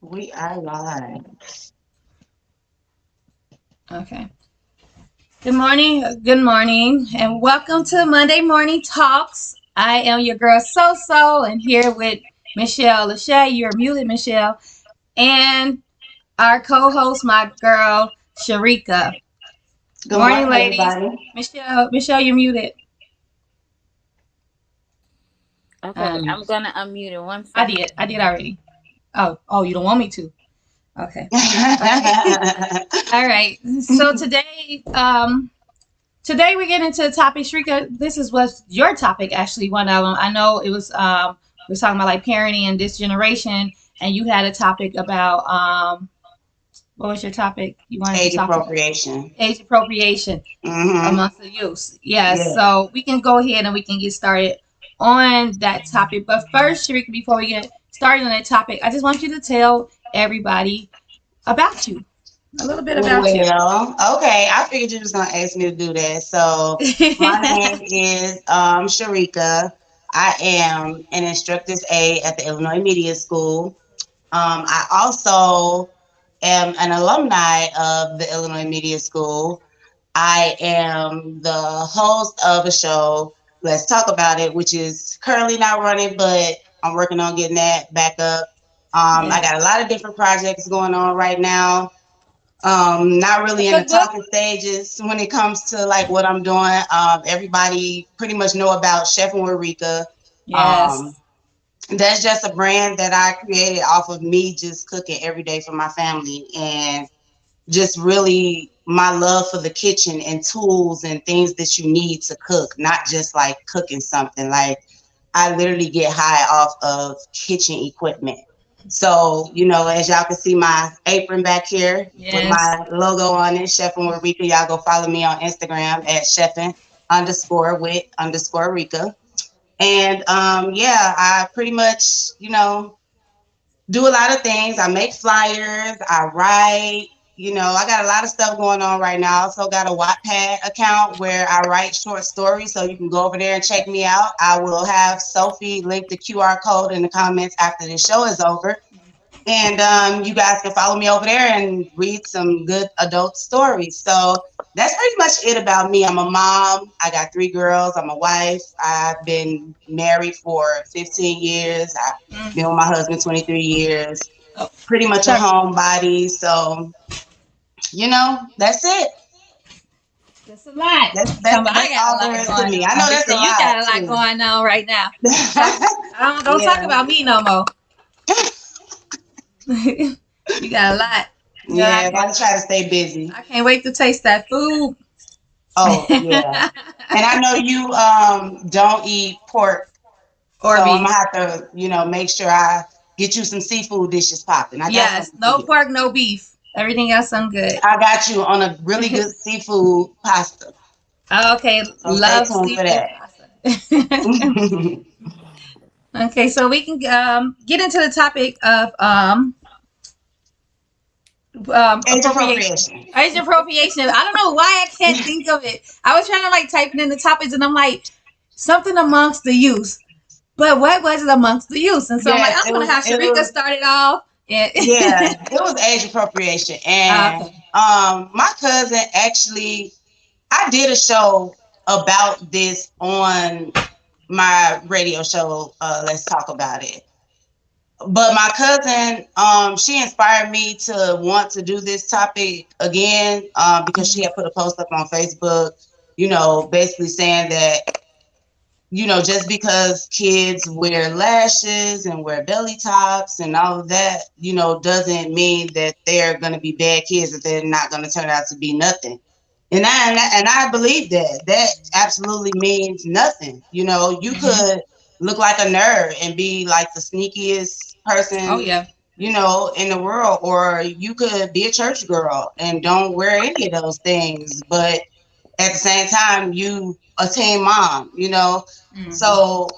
We are live. Okay. Good morning, and welcome to Monday Morning Talks. I am your girl SoSo, and here with Michelle LaShae. You're muted, Michelle, and our co-host, my girl Sharika. Good Morning, morning, ladies. everybody. Michelle, you're muted. Okay, Um, I'm gonna unmute it one I second. did. I did already. Oh, you don't want me to? Okay. All right. All right. So today we get into the topic, Shrika. This is what's your topic actually. One of them. I know it was. We were talking about like parenting in this generation, and you had a topic about what was your topic? You wanted to Age talk about appropriation. age appropriation Mm-hmm. amongst the youth. Yes. Yeah. So we can go ahead and we can get started on that topic. But first, Shrika, before we get started on that topic, I just want you to tell everybody about you, a little bit about you. Well, okay. I figured you was gonna ask me to do that. So my name is Sharika. I am an instructor's aide at the Illinois Media School. I also am an alumni of the Illinois Media School. I am the host of a show, Let's Talk About It, which is currently not running, but I'm working on getting that back up. I Yeah. got a lot of different projects going on right now. Not A really in the cookbook. talking stages when it comes to like what I'm doing. Everybody pretty much know about Chef and Rika. Um, Yes. that's just a brand that I created off of me just cooking every day for my family and just really my love for the kitchen and tools and things that you need to cook, not just like cooking something. Like I literally get high off of kitchen equipment. So, as y'all can see my apron back here with Yes. my logo on it, Chefin' with Rika. Y'all go follow me on Instagram at Chefin underscore with underscore Rika. And yeah, I pretty much, do a lot of things. I make flyers, I write, I got a lot of stuff going on right now. I also got a Wattpad account where I write short stories, so you can go over there and check me out. I will have Sophie link the QR code in the comments after the show is over. And you guys can follow me over there and read some good adult stories. So that's pretty much it about me. I'm a mom. I got 3 girls. I'm a wife. I've been married for 15 years. I've been with my husband 23 years. Oh, Pretty much a sorry. homebody. So, that's it. That's a lot. That's Talking that's about I that's got a all there lot is to going me. I on. know They that's say a you lot got a lot too. going on right now. Talk, don't talk Yeah. about me no more. You got a lot. Yeah, Yeah, gotta try to stay busy. I can't wait to taste that food. Oh, yeah. And I know you don't eat pork, Or so I'm beef. gonna have to, make sure I get you some seafood dishes popping. I got Yes, something for no you. pork, no beef. Everything else I'm good. I got you on a really good seafood pasta. Okay, So stay love tuned for seafood that. pasta. Okay, so we can get into the topic of Age appropriation. appropriation. Age appropriation. I don't know why I can't think of it. I was trying to like type it in the topics, and I'm like something amongst the youth. But what was it amongst the youth? And so I'm like, Yes, I'm gonna have it Sharika was start it off. And yeah, it was age appropriation. And okay. my cousin actually I did a show about this on my radio show, Let's Talk About It. But my cousin, she inspired me to want to do this topic again, because she had put a post up on Facebook, basically saying that, just because kids wear lashes and wear belly tops and all of that, doesn't mean that they're going to be bad kids, that they're not going to turn out to be nothing. And I believe that absolutely means nothing. You Hmm. could look like a nerd and be like the sneakiest Oh person, yeah. in the world, or you could be a church girl and don't wear any of those things, but at the same time you a teen mom. Hmm. So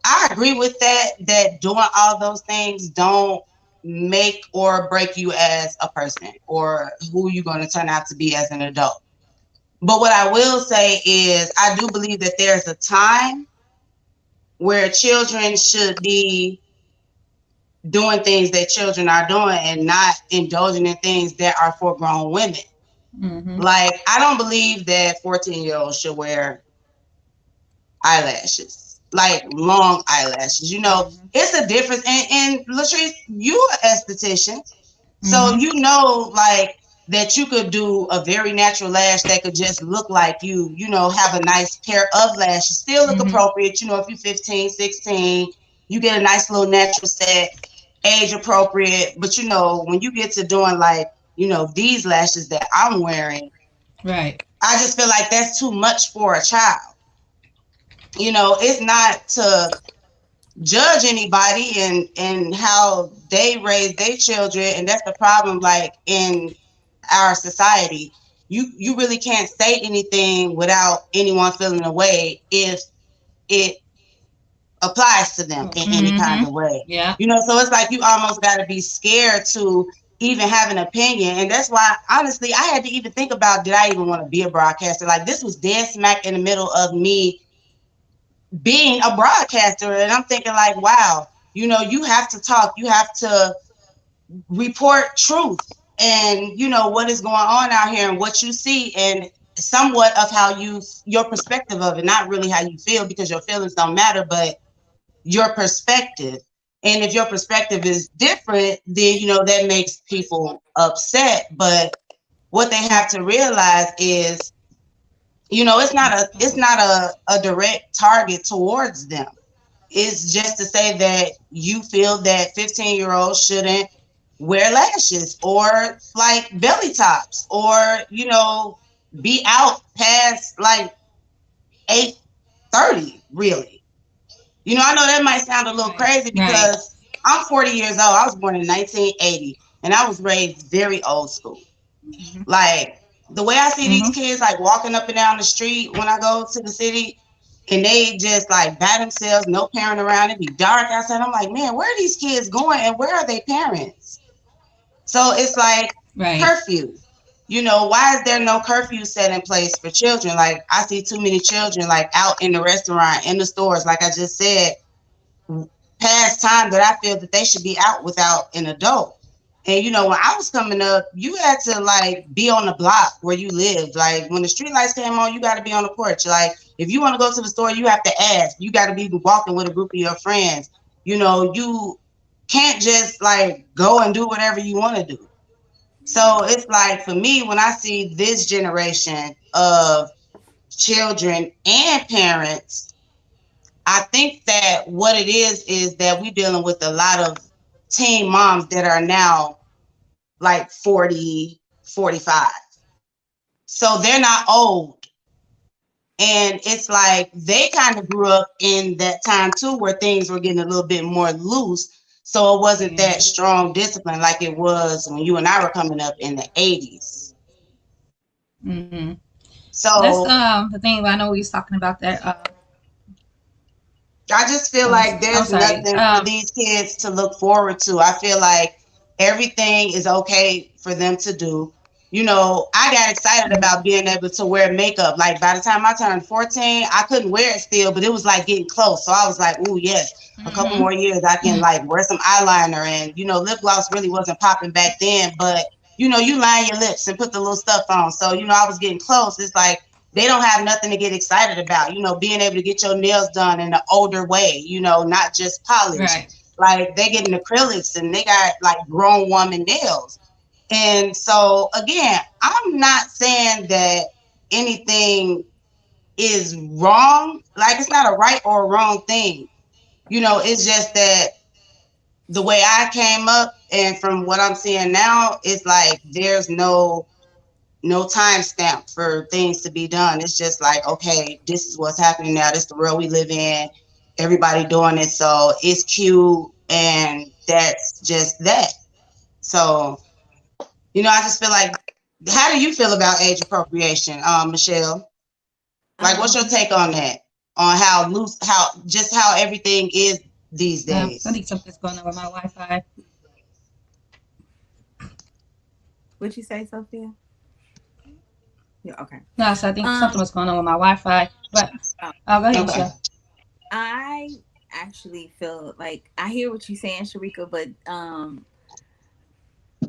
I agree with that doing all those things don't make or break you as a person or who you're going to turn out to be as an adult. But what I will say is, I do believe that there's a time where children should be doing things that children are doing and not indulging in things that are for grown women. Mm-hmm. Like, I don't believe that 14-year-olds should wear eyelashes, like long eyelashes. You know, Mm-hmm. it's a difference. And Latrice, you an esthetician, so Mm-hmm. you know, like, that you could do a very natural lash that could just look like you know, have a nice pair of lashes, still look Mm-hmm. appropriate. You know, if you're 15, 16, you get a nice little natural set, age appropriate. But you know, when you get to doing like, you know, these lashes that I'm wearing, Right. I just feel like that's too much for a child. You know, it's not to judge anybody and how they raise their children, and that's the problem. Like, in our society, you really can't say anything without anyone feeling away if it applies to them in any kind Mm-hmm. of way. Yeah. You know, so it's like you almost got to be scared to even have an opinion. And that's why, honestly, I had to even think about, did I even want to be a broadcaster? Like, this was dead smack in the middle of me being a broadcaster. And I'm thinking, like, wow, you know, you have to talk, you have to report truth and, you know, what is going on out here and what you see, and somewhat of how your perspective of it, not really how you feel, because your feelings don't matter, but your perspective. And if your perspective is different, then, you know, that makes people upset. But what they have to realize is, you know, it's not a direct target towards them. It's just to say that you feel that 15-year-olds shouldn't wear lashes or like belly tops, or, you know, be out past like 8:30, really. You know, I know that might sound a little Right. crazy Right. because I'm 40 years old. I was born in 1980 and I was raised very old school. Mm-hmm. Like, the way I see these Mm-hmm. kids like walking up and down the street when I go to the city, and they just like by themselves, no parent around, it be dark outside. I'm like, man, where are these kids going and where are their parents? So it's like Right. curfew. You know, why is there no curfew set in place for children? Like, I see too many children like out in the restaurant, in the stores, like I just said, past time that I feel that they should be out without an adult. And you know, when I was coming up, you had to like be on the block where you lived. Like, when the street lights came on, you got to be on the porch. Like, if you want to go to the store, you have to ask. You got to be walking with a group of your friends. You know, you can't just like go and do whatever you want to do. So it's like, for me, when I see this generation of children and parents, I think that what it is that we're dealing with a lot of teen moms that are now like 40, 45. So they're not old. And it's like they kind of grew up in that time too, where things were getting a little bit more loose. So it wasn't Yeah. that strong discipline like it was when you and I were coming up in the 80s. Mm-hmm. That's So the thing. I know we was talking about that. I just feel like I'm there's sorry. nothing for these kids to look forward to. I feel like everything is okay for them to do. You know, I got excited Mm-hmm. about being able to wear makeup. Like, by the time I turned 14, I couldn't wear it still, but it was like getting close. So I was like, ooh, yes, a couple Mm-hmm. more years I can like wear some eyeliner. And, you know, lip gloss really wasn't popping back then, but, you know, you line your lips and put the little stuff on. So, you know, I was getting close. It's like, they don't have nothing to get excited about. You know, being able to get your nails done in an older way, you know, not just polished. Right. Like, they getting acrylics and they got like grown woman nails. And so again, I'm not saying that anything is wrong. Like, it's not a right or a wrong thing. You know, it's just that the way I came up and from what I'm seeing now, it's like there's no time stamp for things to be done. It's just like, okay, this is what's happening now. This is the world we live in. Everybody doing it, so it's cute, and that's just that. So, you know, I just feel like, how do you feel about age appropriation, Michelle? Like, what's your Um, take on that? On how loose, how everything is these I days? think something's going on with my Wi-Fi. what'd you say, Sophia? Yeah, okay. No, so I think Um, something was going on with my Wi-Fi. But oh, go ahead, Okay. Michelle. I actually feel like I hear what you're saying, Sharika, but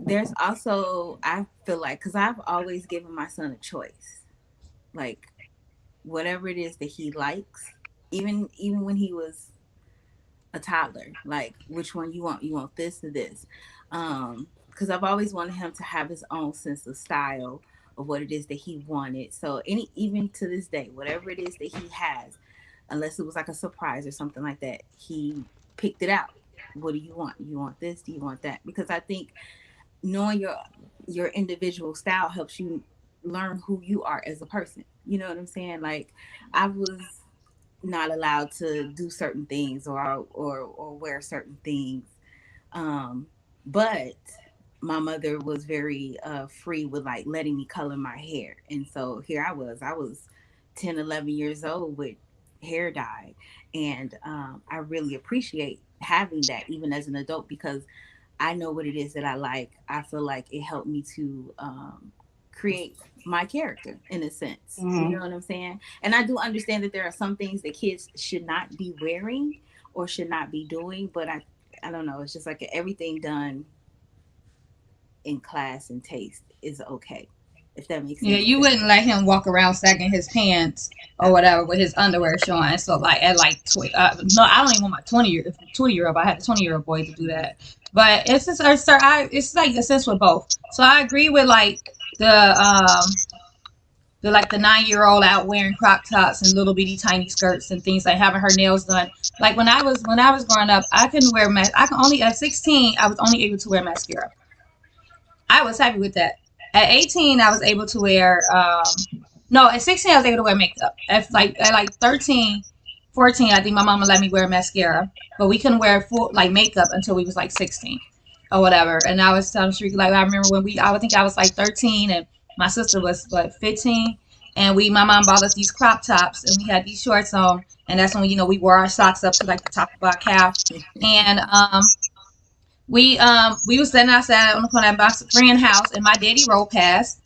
there's also, I feel like, because I've always given my son a choice, like whatever it is that he likes, even when he was a toddler, like which one you want. You want this or this, because I've always wanted him to have his own sense of style of what it is that he wanted. So any, even to this day, whatever it is that he has, unless it was like a surprise or something like that, he picked it out. What do you want? You want this? Do you want that? Because I think knowing your individual style helps you learn who you are as a person. You know what I'm saying? Like I was not allowed to do certain things or wear certain things. But my mother was very free with like letting me color my hair. And so here I was 10, 11 years old with hair dye. And I really appreciate having that even as an adult, because I know what it is that I like. I feel like it helped me to create my character in a sense. You know Hmm. what I'm saying? And I do understand that there are some things that kids should not be wearing or should not be doing, but I don't know. It's just like everything done in class and taste is okay, if that makes Yeah, any you sense. wouldn't let him walk around sagging his pants or I, whatever with his underwear showing. So like at like no, I don't even want my 20-year old. I had a 20-year-old boy to do that. But it's just sir, it's like a sense with both. So I agree with like the 9-year old out wearing crop tops and little bitty tiny skirts and things like having her nails done. Like when I was growing up, I couldn't wear I can only at 16 I was only able to wear mascara. I was happy with that. At 18, I was able to wear no, at 16 I was able to wear makeup. At like 13, 14, I think my mama let me wear mascara, but we couldn't wear full like makeup until we was like 16 or whatever. And I was telling Sharika, like I remember when I would think I was like 13 and my sister was what 15, and my mom bought us these crop tops and we had these shorts on, and that's when we wore our socks up to like the top of our calf. And we was sitting outside on the corner at my friend's house, and my daddy rode past,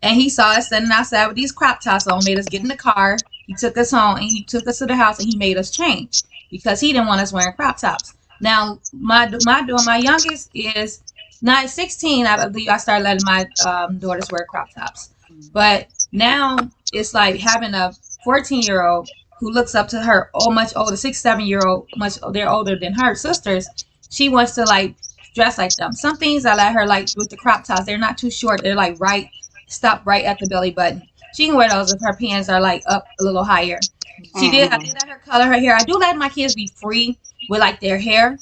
and he saw us sitting outside with these crop tops on. Made us get in the car. He took us home, and he took us to the house, and he made us change because he didn't want us wearing crop tops. Now my youngest is not 16. I believe I started letting my daughters wear crop tops, but now it's like having a 14-year-old who looks up to her much older 6 7 year old, much they're older than her sisters. She wants to like dress like them. Some things I let her like with the crop tops. They're not too short. They're like stop right at the belly button. She can wear those if her pants are like up a little higher. I did Hmm. let her color her hair. I do let my kids be free with like their hair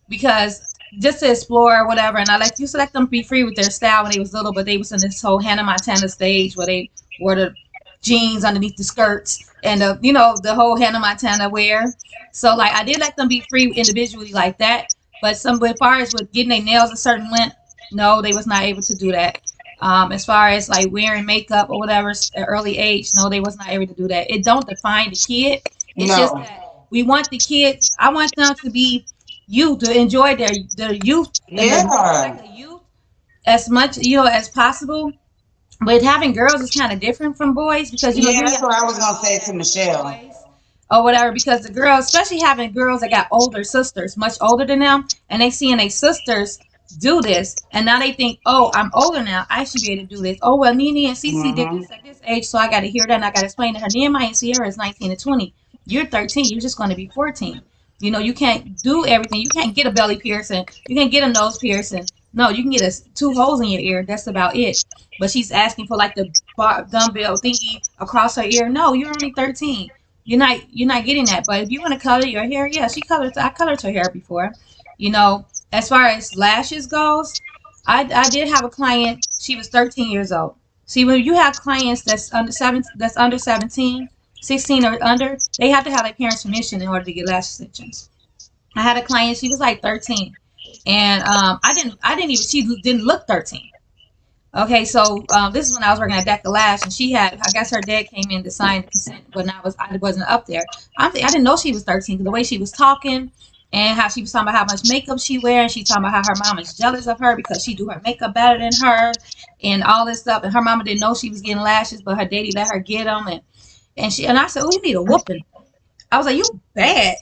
because just to explore or whatever. And I like used to let them be free with their style when they was little, but they was in this whole Hannah Montana stage where they wore the jeans underneath the skirts and the whole Hannah Montana wear. So like I did let them be free individually like that. But as far as with getting their nails a certain length, no, they was not able to do that. As far as like wearing makeup or whatever at early age, no, they was not able to do that. It don't define the kid. It's just No. that we want the kids. I want them to be youth, to enjoy their youth and the Yeah. aspect of youth as much as possible. But having girls is kind of different from boys because Yeah, you ain't that's got what to I worry was gonna about all say to that with the Michelle. boys or whatever. Because the girls, especially having girls that got older sisters, much older than them, and they seeing their sisters do this, and now they think, oh, I'm older now, I should be able to do this. Oh well, Nene and Cece did Hmm. this at this age, so I got to hear that and I got to explain to her. Nehemiah and Sierra is 19 and 20. You're 13. You're just going to be 14. You can't do everything. You can't get a belly piercing. You can't get a nose piercing. No, you can get two holes in your ear. That's about it. But she's asking for like the dumbbell thingy across her ear. No, you're only 13. You're not getting that. But if you want to color your hair, yeah, I colored her hair before. As far as lashes goes, I did have a client. She was 13 years old. See, when you have clients that's under 17, 16 or under, they have to have their parents' permission in order to get lash extensions. I had a client. She was like 13, and I didn't even. She didn't look 13. Okay, so this is when I was working at Deca Lash, and I guess her dad came in to sign the consent when I wasn't up there. I didn't know she was 13 because the way she was talking and how she was talking about how much makeup she wear, and she talking about how her mom is jealous of her because she do her makeup better than her, and all this stuff. And her mama didn't know she was getting lashes, but her daddy let her get them, and I said, oh, you need a whooping. I was like, you bad.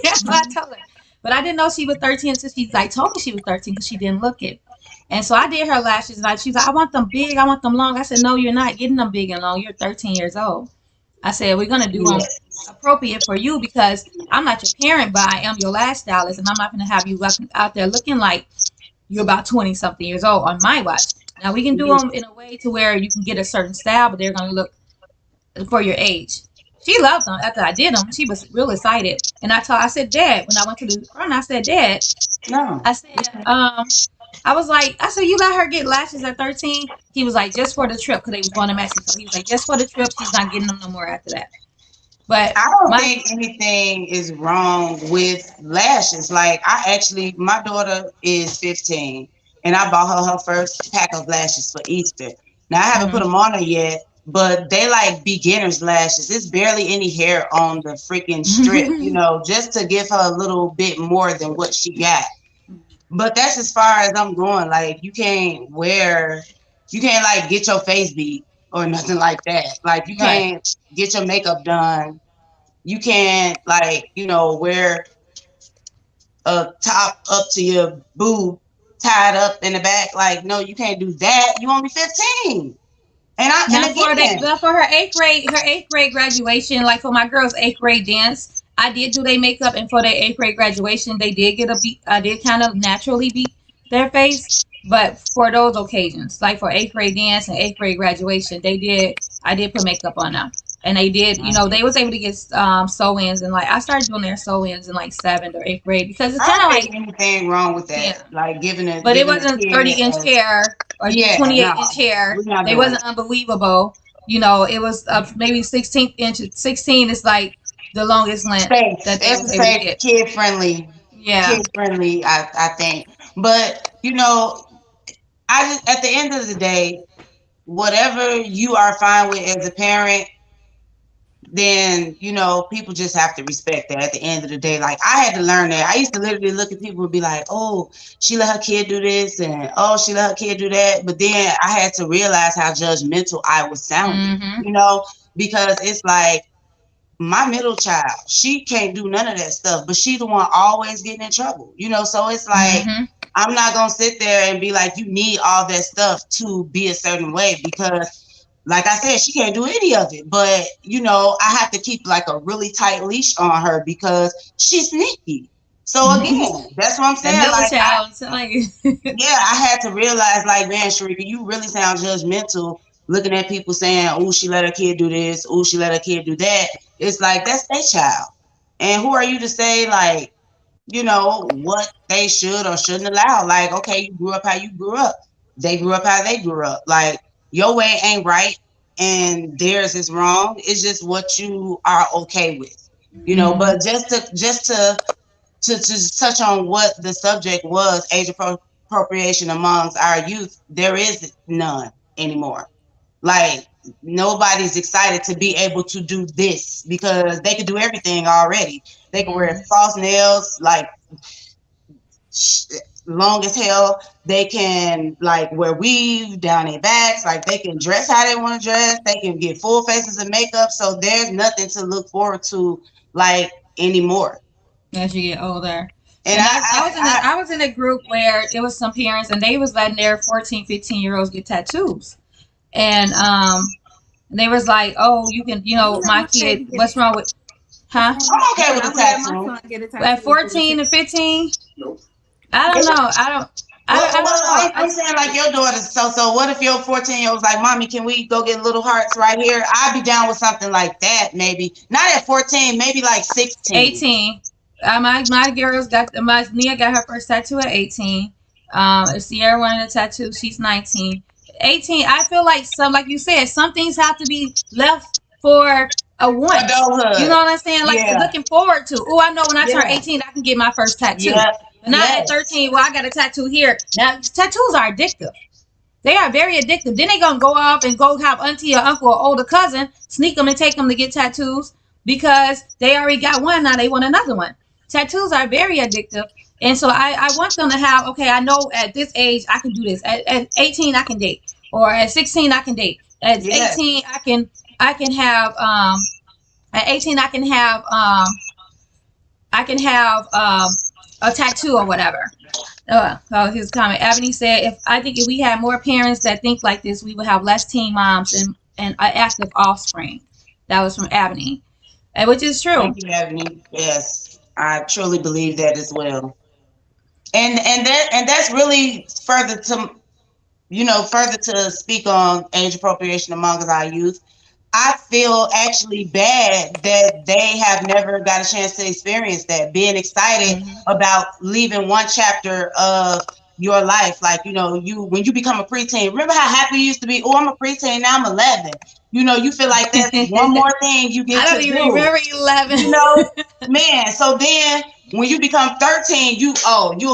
Yeah, I told her. But I didn't know she was 13 until she like told me she was 13 because she didn't look it. And so I did her lashes and she's like, I want them big, I want them long. I said, no, you're not getting them big and long. You're 13 years old. I said, we're gonna do them appropriate for you because I'm not your parent, but I am your lash stylist, and I'm not gonna have you out there looking like you're about 20 something years old on my watch. Now we can do Yeah. them in a way to where you can get a certain style, but they're gonna look for your age. She loved them after I did them. She was real excited. And I said, Dad, when I went to the front, I said, Dad, No. I said, I was like, I said, you let her get lashes at 13? He was like, just for the trip, because they was going to Mexico. He was like, just for the trip, she's not getting them no more after that. But I don't my, think anything is wrong with lashes. Like I actually, my daughter is 15, and I bought her first pack of lashes for Easter. Now I haven't put mhm, them on her yet, but they like beginner's lashes. It's barely any hair on the freaking strip, just to give her a little bit more than what she got. But that's as far as I'm going. Like you can't like get your face beat or nothing like that. Like you right. can't get your makeup done. You can't like, wear a top up to your boob tied up in the back. Like, no, you can't do that. You only 15. And again, Now for her eighth grade graduation, like for my girls' eighth grade dance, I did do their makeup, and for their eighth grade graduation, they did get a beat. I did kind of naturally beat their face, but for those occasions, like for eighth grade dance and eighth grade graduation, they did. I did put makeup on them, and they did. They was able to get sew-ins, and like I started doing their sew-ins in like seventh or eighth grade because it's I kind don't of think like anything wrong with yeah. that. Like But it giving a wasn't kid 30-inch a, hair or yeah, 28-inch no, hair. we're not They doing wasn't it. unbelievable. It was maybe 16 inches. 16 is like the longest length Safe. that they It's was a able to safe, get. kid Yeah. friendly, I think. But I just at the end of the day, whatever you are fine with as a parent, then people just have to respect that at the end of the day. Like I had to learn that. I used to literally look at people and be like, oh, she let her kid do this, and oh, she let her kid do that. But then I had to realize how judgmental I was sounding, Mhm. because it's like my middle child, she can't do none of that stuff, but she the one always getting in trouble, so it's like Mhm. I'm not gonna sit there and be like, you need all that stuff to be a certain way, because like I said, she can't do any of it. But I have to keep like a really tight leash on her because she's sneaky. So again, that's what I'm That saying. middle Like child. So like, yeah, I had to realize, like, man, Sharika, you really sound judgmental looking at people saying, oh, she let her kid do this, oh, she let her kid do that. It's like, that's their child. And who are you to say, like, what they should or shouldn't allow? Like, okay, you grew up how you grew up. They grew up how they grew up. Like, your way ain't right and theirs is wrong. It's just what you are okay with. mhm. But just touch on what the subject was, appropriation amongst our youth, there is none anymore. Like nobody's excited to be able to do this because they can do everything already. They can wear Mhm. false nails, like long as hell. They can like wear weave down their backs. Like they can dress how they want to dress. They can get full faces of makeup. So there's nothing to look forward to like anymore. As you get older. And And I was in a group where it was some parents and they was letting their 14, 15-year-olds get tattoos. And they was like, oh, you can, I would let my my baby kid, get a what's wrong tattoo. with, huh? I'm I okay said with I the would let my tattoo. son get a At tattoo for the 14 to 15, Nope. I don't It's know. I don't know. I'm saying like your daughter's so what if your 14-year old's like, mommy, can we go get little hearts right here? I'd be down with something like that, maybe. Not at 14, maybe like 16. 18. My girls got my Nia got her first tattoo at 18. Sierra wanted a tattoo. She's 19. 18. I feel like like you said, some things have to be left for a once. You know Adulthood. what I'm saying? Like Yeah. looking forward to. Oh, I know when I turn Yeah. 18, I can get my first tattoo. Yeah. But not at Yes. 13. Well, I got a tattoo here. Now tattoos are addictive. They are very addictive. Then they gonna go off and go have auntie or uncle or older cousin sneak them and take them to get tattoos because they already got one. Now they want another one. Tattoos are very addictive, and so I want them to have. Okay, I know at this age I can do this. At 18 I can date, or at 16 I can date. At Yes. 18 I can have At 18, I can have a tattoo or whatever. His comment. Ebony said, if we had more parents that think like this, we would have less teen moms and active offspring. That was from Ebony, and which is Thank true. you, Ebony. Yes, I truly believe that as well. And that's really further to speak on age appropriation among our youth. I feel actually bad that they have never got a chance to experience that, being excited Mm-hmm. about leaving one chapter of your life. Like, you when you become a preteen, remember how happy you used to be? Oh, I'm a preteen, now I'm 11. You feel like that's one more thing you I get don't to even do. remember 11. You know, man. So then when you become 13, you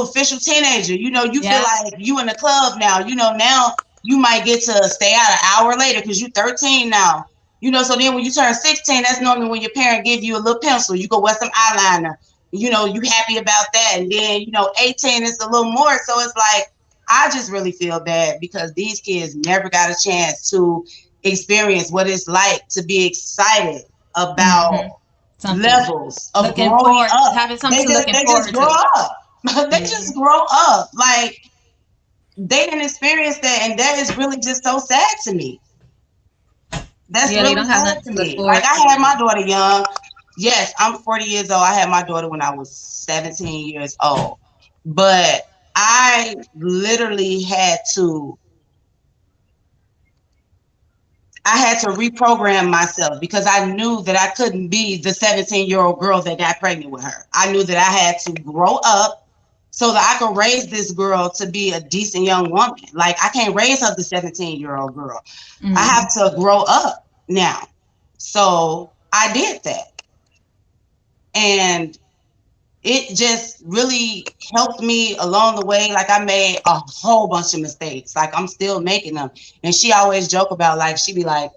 official teenager. You feel Yeah. like you in the club now. Now you might get to stay out an hour later because you 13 now. So then when you turn 16, that's normally when your parent give you a little pencil. You go wear some eyeliner. You happy about that. And then, 18 is a little more. So it's like, I just really feel bad because these kids never got a chance to experience what it's like to be excited Mm-hmm. about Something levels of looking growing forward, up. having They something to just looking they just forward grow to. up. They Mm-hmm. just grow up. Like, they didn't experience that, and that is really just so sad to me. That's Yeah, they really don't have sad nothing to to look me. Like, forward I had to. my daughter young. Yes, I'm 40 years old. I had my daughter when I was 17 years old. But I literally had to reprogram myself because I knew that I couldn't be the 17-year-old girl that got pregnant with her. I knew that I had to grow up so that I could raise this girl to be a decent young woman. Like, I can't raise her the 17-year-old girl. I Mm-hmm. have to grow up now. So I did that. And it just really helped me along the way. Like, I made a whole bunch of mistakes. Like, I'm still making them. And she always joke about, like, she be like,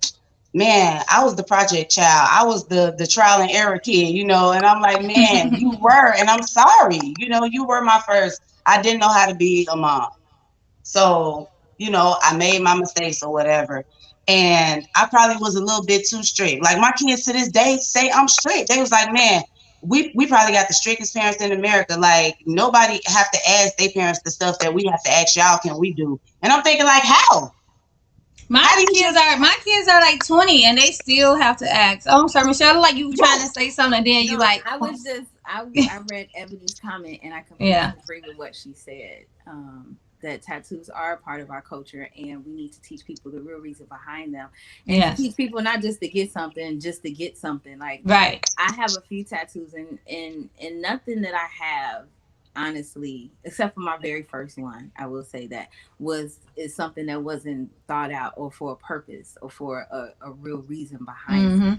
man, I was the project child. I was the trial and error kid, and I'm like, man, you were, and I'm sorry. You were my first. I didn't know how to be a mom. So, I made my mistakes or whatever. And I probably was a little bit too strict. Like, my kids to this day say I'm strict. They was like, man, we probably got the strictest parents in America. Like, nobody have to ask their parents the stuff that we have to ask y'all, can we do? And I'm thinking, like, how? My How do you kids just are my kids are like 20 and they still have to ask. Oh, I'm sorry, Michelle. Like you trying to yes. say something, and then you No, like, I oh, was just I read Ebony's comment and I completely yeah, agree with what she said. That tattoos are a part of our culture and we need to teach people the real reason behind them and to yes, teach people not just to get something, just to get something. Like right. I have a few tattoos and nothing that I have honestly, except for my very first one, I will say that was is something that wasn't thought out or for a purpose or for a real reason behind it. Mm-hmm.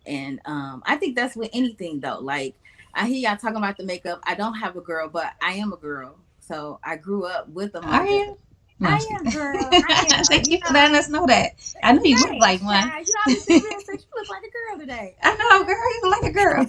And I think that's with anything though. Like I hear y'all talking about the makeup. I don't have a girl, but I am a girl. So I grew up with a Are mother. you? No, I'm I just am, kidding. girl. I am. Thank you for letting us know that. I knew you looked like Thanks, one. child. You know, I be sitting here and say, you look like a girl today. I know, girl. You look like a girl.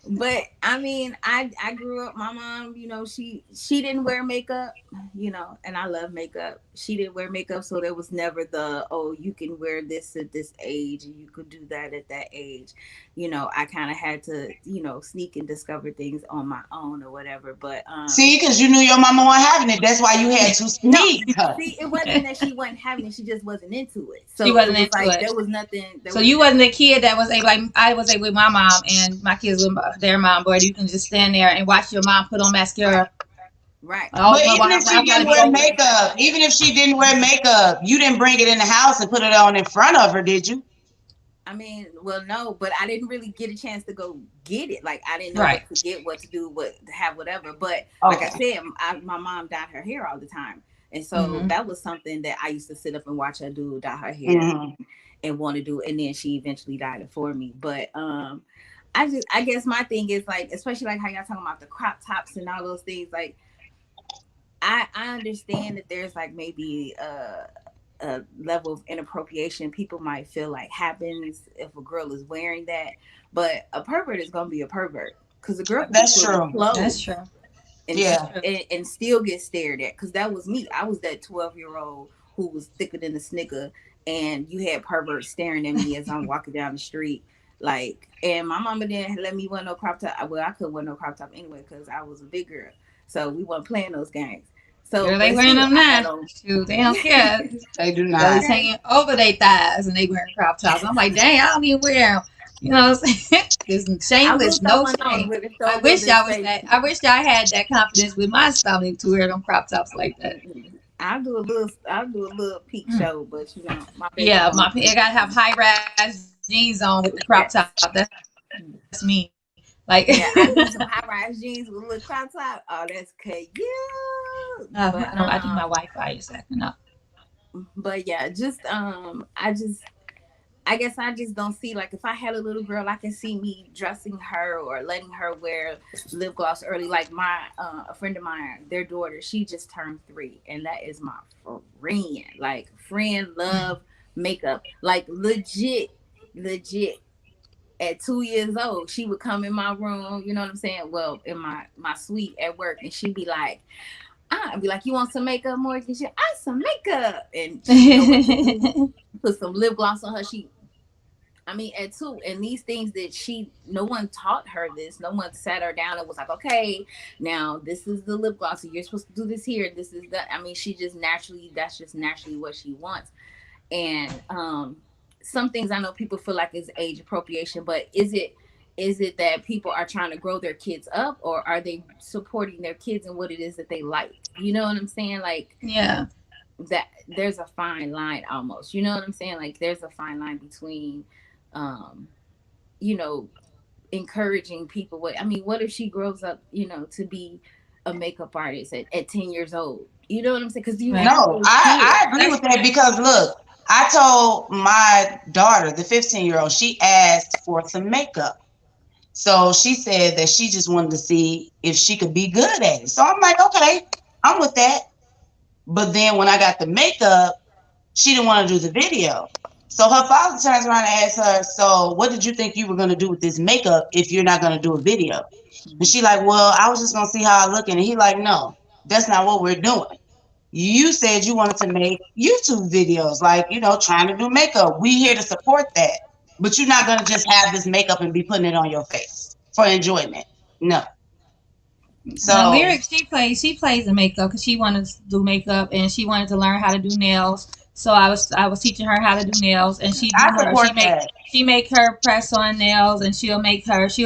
But I mean, I grew up. My mom, she didn't wear makeup, and I love makeup. She didn't wear makeup, so there was never the you can wear this at this age and you could do that at that age. I kind of had to sneak and discover things on my own or whatever. But See, because you knew your mama wasn't having it. That's why you had to no, sneak her. see, it wasn't that she wasn't having it; she just wasn't into it. She So it wasn't was into like it. there was nothing. There So was you wasn't the kid that was able, like I was able with my mom and my kids with their mom, where you can just stand there and watch your mom put on right, mascara. right. Oh, But well, even while if she I'm trying to didn't be wear over. makeup, even if she didn't wear makeup, you didn't bring it in the house and put it on in front of her, did you? I mean, well, no, but I didn't really get a chance to go get it. Like, I didn't know Right. what to get, what to do, what to have, whatever. But like I Okay. said, my mom dyed her hair all the time, and so Mm-hmm. that was something that I used to sit up and watch her do, dye her hair, Hmm. and want to do. And then she eventually dyed it for me. But I guess my thing is like, especially like how y'all talking about the crop tops and all those things. Like, I understand that there's like maybe a level of inappropriation people might feel like happens if a girl is wearing that, but a pervert is gonna be a pervert because a girl can be That's fully true. That's clothed true. and That's Yeah. true. still get stared at. Because that was me. I was that 12-year-old who was thicker than a snicker and you had perverts staring at me as I'm walking down the street. Like, and my mama didn't let me wear no crop top. Well, I couldn't wear no crop top anyway because I was a big girl. So we weren't playing those games. So, Girl, they but wearing still, them I now. had on. Shoot, they don't care. They do Belly's not. Okay. hanging over their thighs and they wearing crop tops. I'm like, dang, I don't even wear them. You know what I'm saying? There's I will shameless, throw no one on shame. with it, throw I a little wish bit of I was face. that. I wish I had that confidence with my stomach to wear them crop tops like that. I'll do a little peak Mm. show, but my baby Yeah, don't. I gotta have high rise jeans on with the crop top. That's me. Like, Yeah, I need some high rise jeans with a little crop top. Oh, that's cute. But I think my Wi-Fi is acting up. yeah, just I guess I just don't see, like, if I had a little girl, I can see me dressing her or letting her wear lip gloss early. Like my a friend of mine, their daughter, she just turned 3, and that is my friend. Like, friend, love makeup. Like, legit. At 2 years old, she would come in my room. You know what I'm saying? Well, in my suite at work, and she'd be like, I'd be like, "You want some makeup, Morgan?" She, "I some makeup," and she know what to do. Put some lip gloss on her. I mean, at 2, and these things that no one taught her this. No one sat her down and was like, "Okay, now this is the lip gloss. So you're supposed to do this here. This is that." I mean, that's just naturally what she wants. And some things I know people feel like is age appropriation, but is it that people are trying to grow their kids up, or are they supporting their kids in what it is that they like? You know what I'm saying? Like, Yeah, that there's a fine line almost. You know what I'm saying? Like, there's a fine line between um you know encouraging people. What if she grows up, to be a makeup artist at 10 years old? You know what I'm saying? Because you right. have No, those I kids. agree with that because look, I told my daughter, the 15-year-old, she asked for some makeup. So she said that she just wanted to see if she could be good at it. So I'm like, okay, I'm with that. But then when I got the makeup, she didn't want to do the video. So her father turns around and asks her, "So what did you think you were going to do with this makeup if you're not going to do a video?" And Mhm. she like, "Well, I was just going to see how I look." And he like, "No, that's not what we're doing. You said you wanted to make YouTube videos, like, trying to do makeup. We here to support that. But you're not going to just have this makeup and be putting it on your face for enjoyment. No." Now, So Lyric, she plays the makeup because she wanted to do makeup and she wanted to learn how to do nails. So I was teaching her how to do nails, and I support that. she make her press on nails, and she'll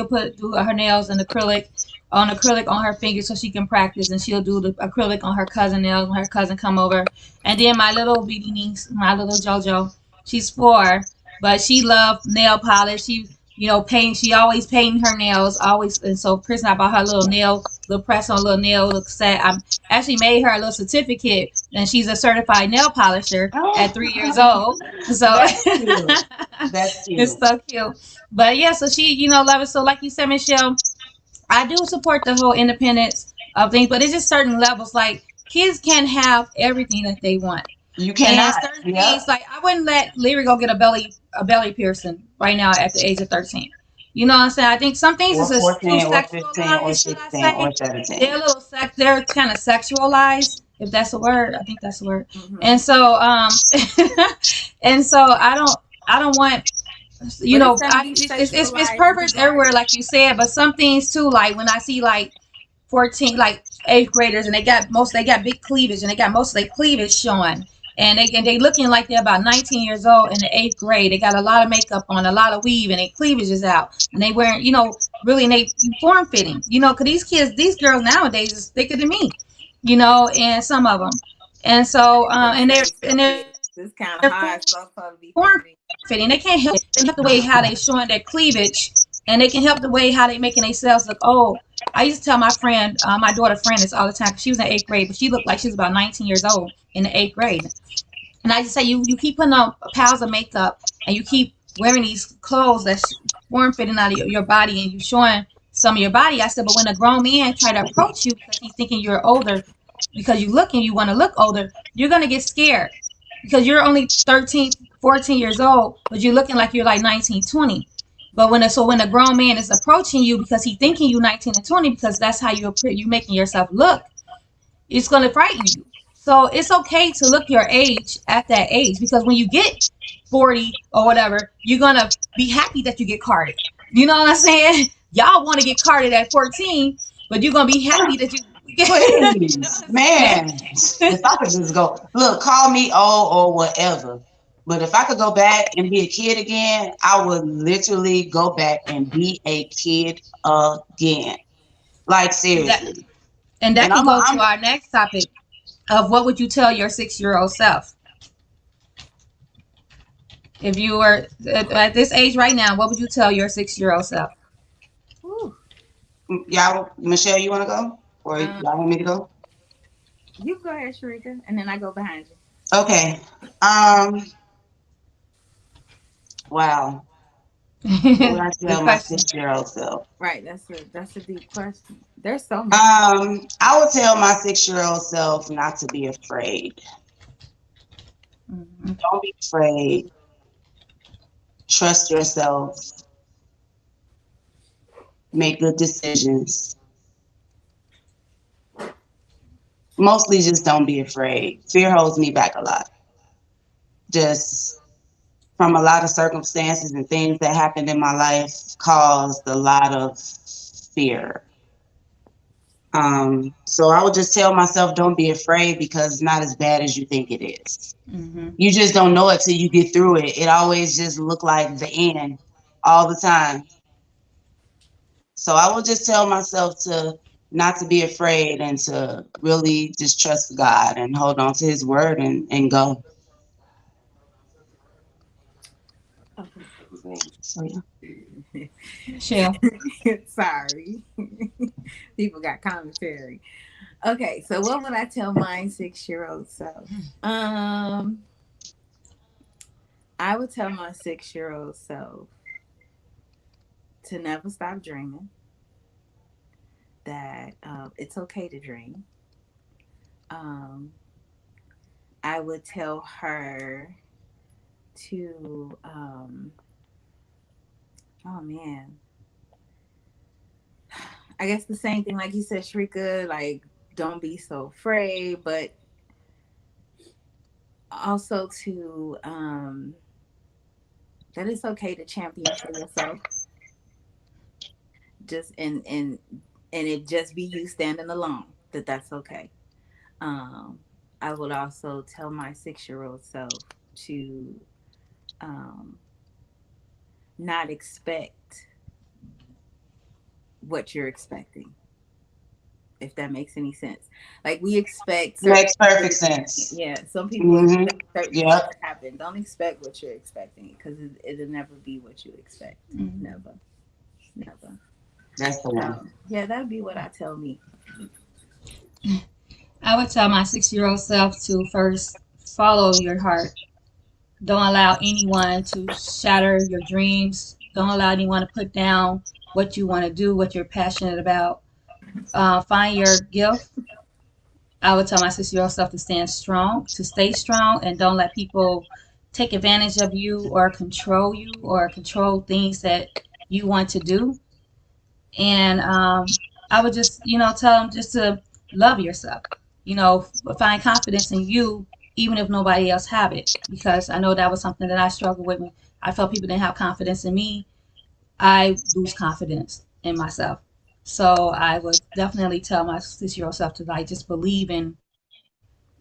put do her nails in acrylic on her fingers so she can practice, and she'll do the acrylic on her cousin nails when her cousin come over. And then my little baby niece, my little JoJo, she's 4, but she loved nail polish. Paint. She always painting her nails, always. And so Chris and I bought her a little press on, little nail look set. I actually made her a little certificate, and she's a certified nail polisher at 3 years old. So That's cute. That's it's cute. so cute. But yeah, so she, love it. So like you said, Michelle, I do support the whole independence of things, but it's just certain levels. Like, kids can't have everything that they want. You And cannot. certain Yep. things, like, I wouldn't let Lyra go get a belly piercing right now at the age of 13. You know what I'm saying? I think some things is Or just too 14 or 15 or sexualized, should I 16 or say? They're 17. a little they're kind of sexualized, if that's a word. I think that's a word. Mhm. And so and so I don't want, But it's gonna be it's sexualized purpose everywhere, regardless. like you said, but some things too, like when I see like 14, like eighth graders, and they got big cleavage, and they got most of their cleavage showing, and they looking like they're about 19 years old in the eighth grade. They got a lot of makeup on, a lot of weave, and their cleavage is out, and they wearing, really, and they form fitting, because these girls nowadays is thicker than me, and some of them, and so I was and gonna they're say, and they're fit. form It's fitting. kind They of can't hard help so it. far to They be can help fitting. the way how they showing their cleavage, and they can help the way how they making themselves look old. I used to tell my friend, my daughter friend this all the time, because she was in eighth grade, but she looked like she was about 19 years old in the eighth grade. And I just say, you keep putting on piles of makeup, and you keep wearing these clothes that's form fitting out of your body, and you showing some of your body. I said, but when a grown man try to approach you because he's thinking you're older, because you want to look older, you're gonna get scared, because you're only 13, 14 years old, but you're looking like you're like 19, 20. But when a grown man is approaching you because he's thinking you 19 and 20, because that's how you making yourself look, it's gonna frighten you. So it's okay to look your age at that age, because when you get 40 or whatever, you're gonna be happy that you get carded. You know what I'm saying? Y'all want to get carded at 14, but you're gonna be happy that you get. You know Please, what I'm man. If I could just go, look, call me old or whatever. But if I could go back and be a kid again, I would literally go back and be a kid again. Like saying? That, seriously. and And that can go to I'm our next topic of what would you tell your 6 year old self if you were at this age right now? What would you tell your 6 year old self? Whew. y'all, Michelle, you want to go, or Um, y'all want me to go? you go ahead, Sharika, and then I go behind you. Okay. Um. Wow. What would I tell Good my question. 6 year old self? Right, that's a deep question. There's so many. I would tell my 6 year old self not to be afraid. Mhm. Don't be afraid. Trust yourself. Make good decisions. Mostly just don't be afraid. Fear holds me back a lot. Just from a lot of circumstances and things that happened in my life caused a lot of fear. So I would just tell myself, don't be afraid because it's not as bad as you think it is. Mhm. You just don't know it till you get through it. It always just look like the end all the time. So I would just tell myself to not to be afraid and to really just trust God and hold on to his word and go. So yeah. Michelle. Sorry. People got commentary. Okay, so what would I tell my 6 year old self? Um, I would tell my 6 year old self to never stop dreaming, that it's okay to dream. Um, I would tell her to, oh man, I guess the same thing like you said, Shrika, like don't be so afraid, but also to that it's okay to champion for yourself. Just and it just be you standing alone. That's okay. Um, I would also tell my 6 year old self to um, not expect what you're expecting, if that makes any sense. Like we expect certain Makes perfect things. sense. Yeah, some people Hmm. expect certain things Yep, to happen. Don't expect what you're expecting because it'll never be what you expect. Mhm. Never, never. that's the one. So yeah, that'd be what I tell me. I would tell my 6 year old self to first follow your heart. Don't allow anyone to shatter your dreams. Don't allow anyone to put down what you want to do, what you're passionate about. Find your gift. I would tell my 6 year old self to stand strong, to stay strong, and don't let people take advantage of you or control things that you want to do. And I would just, tell them just to love yourself. Find confidence in you, even if nobody else have it. Because I know that was something that I struggled with. When I felt people didn't have confidence in me, I lose confidence in myself. So I would definitely tell my 6 year old self to like just believe in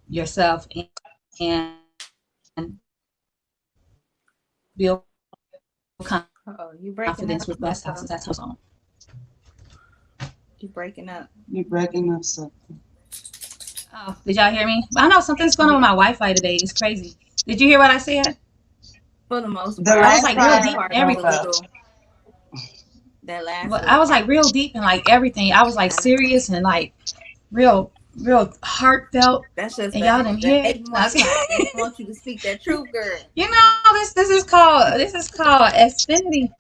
yourself and build confidence with best confidence with confidence Oh, you with breaking up, confidence so that's how it's on. you breaking up. You breaking up something. Oh, did y'all hear me? I know something's going on with Yeah, my Wi-Fi today. It's crazy. Did you hear what I said? for the most The I part. was last like The real part last deep in part was a broke everything. up. little. That last But little I was part. like real deep in like everything. I was like serious and like real heartfelt, That's just and y'all didn't the hear it. hating No, I was- Wi-Fi. They don't want you to speak that truth, girl. this is called Xfinity.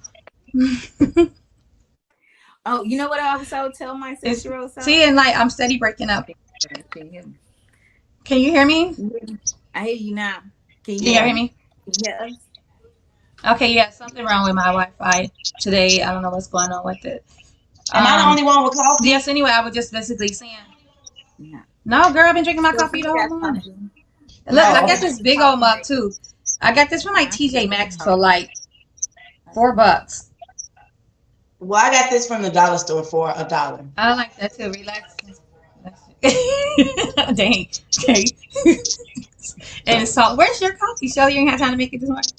Oh, you know what I also tell my It's 6 year old see, self? and like I'm steady breaking up. Can you hear me? Can you hear me? Can you hear me? I hear you now. Can you Can hear y'all Yeah. hear me? me? Can you hear us? Okay, yeah, something wrong with my Wi-Fi today. I don't know what's going on with it. Am I the only one with Yes. coffee? Anyway, I was just basically saying. No. No, girl, I've been drinking my So coffee you the whole got morning. coffee. And look, I No, got Oh, I this use big old coffee mug maker. too. I got this from like I still TJ use Maxx for coffee like maker. $4. well, I got this from the dollar store for $1. I like that too. Relaxing. Dang. Okay. And it's salt. Where's your coffee? Show you ain't had time to make it this morning.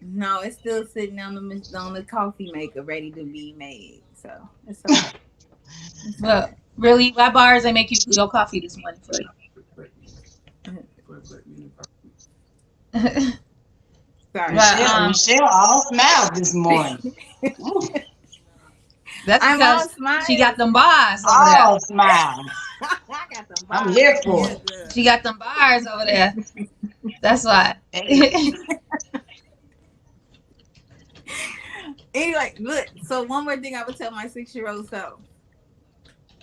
No, it's still sitting on the coffee maker, ready to be made. So it's okay. It's all Look, right. really, why bars they make you your coffee this morning for you? Sorry. But Michelle all smiles this morning. Mm, that's I'm all because she got smiles. them bars over there. all smiles. I got them I'm bars here over for here, it. good. She got them bars over there. That's why. Hey, Anyway, look. So one more thing I would tell my 6-year-old self: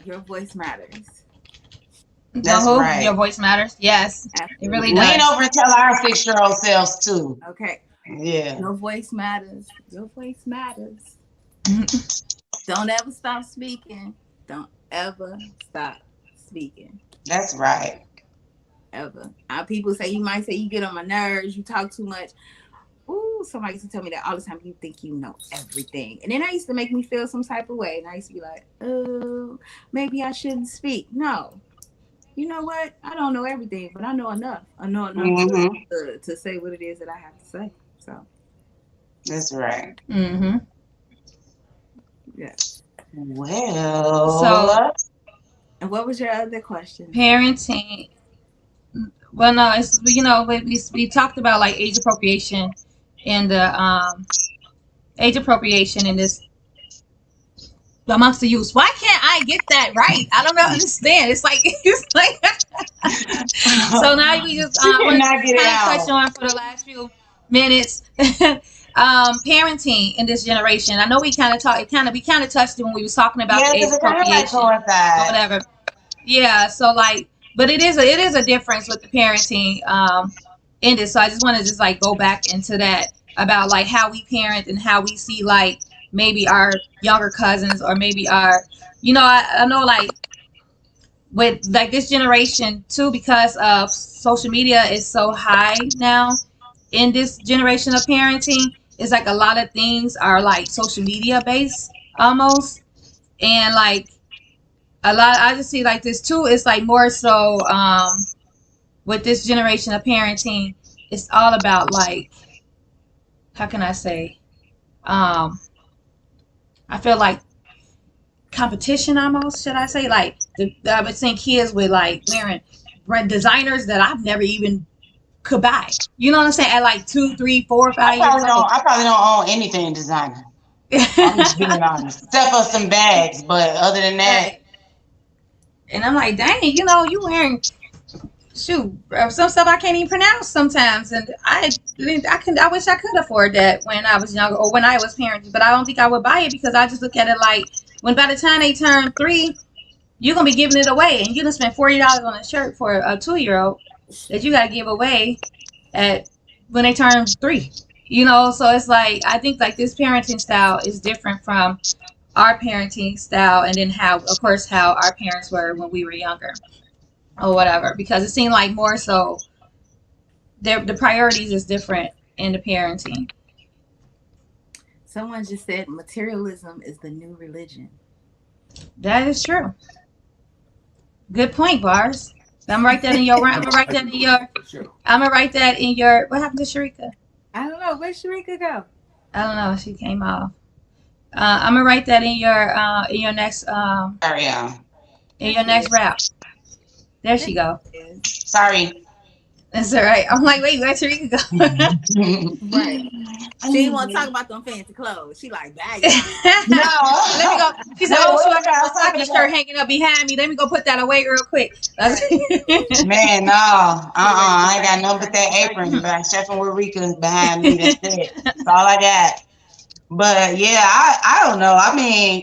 your voice matters. that's No, who? Your right. voice matters. Yes, it really Absolutely. Lean does. over and tell our 6-year-old selves too. Okay. Yeah. Your voice matters. Your voice matters. Don't ever stop speaking. Don't ever stop speaking. That's right. Ever. People say, you might say you get on my nerves, you talk too much. Ooh, somebody used to tell me that all the time. You think you know everything, and then I used to make me feel some type of way, and I used to be like, "Oh, maybe I shouldn't speak." No, you know what? I don't know everything, but I know enough. I know enough Mm-hmm. to say what it is that I have to say. So, That's right. Mm-hmm. yes. So Well, And what was your other question? parenting. Well, no, it's we talked about like age appropriation and the age appropriation in this amongst the youth. Why can't I get that right? I don't understand. It's like it's like so now we just she want to cannot get it kind of touch out. on for the last few minutes parenting in this generation. I know we kind of we kind of touched it when we was talking about Yeah, the age because it kind of like appropriation or coincides. whatever. Yeah, so like, but it is a difference with the parenting in this. So I just want to just like go back into that about like how we parent and how we see like maybe our younger cousins or maybe our, I know like with like this generation too because of social media is so high now in this generation of parenting. It's like a lot of things are like social media based almost, and like a lot I just see like this too. It's like more so with this generation of parenting, it's all about like, how can I say, um I feel like competition almost, should I say, like I've been seeing kids with like wearing brand designers that I've never even could buy, you know what I'm saying, at like 2, 3, 4, 5 years old. I probably don't own anything designer. I'm just being honest. Except for some bags, but other than that, Right. And I'm like, dang, you wearing, shoot, some stuff I can't even pronounce sometimes, and I wish I could afford that when I was younger or when I was parenting, but I don't think I would buy it because I just look at it like when by the time they turn 3, you're gonna be giving it away, and you're gonna spend $40 on a shirt for a 2 year old that you gotta give away at when they turn 3. So it's like I think like this parenting style is different from our parenting style, and then how, of course, how our parents were when we were younger or whatever, because it seemed like more so the priorities is different in the parenting. Someone just said materialism is the new religion. That is true. Good point, Bars. I'm gonna write that in your. I'm gonna write that in your. I'm gonna write that in your. What happened to Sharika? I don't know. Where'd Sharika go? I don't know. She came off. I'm gonna write that in your next sorry, y'all. in There your she next is. rap. There There she go. she is. Sorry. That's all right. I'm like, wait, where Sharika go? Right. She didn't want to talk about them fancy clothes. She like baggy on. No. Let me go. She said, No, "Oh, what shoot, I was got I my was talking Saki shirt about? hanging up behind me. Let me go put that away real quick." Right. Man, no. She ready to I ain't got Saki nothing but that apron. Saki. But Chef and Rika behind me. That's it. That's all I got. But yeah, I don't know. I mean,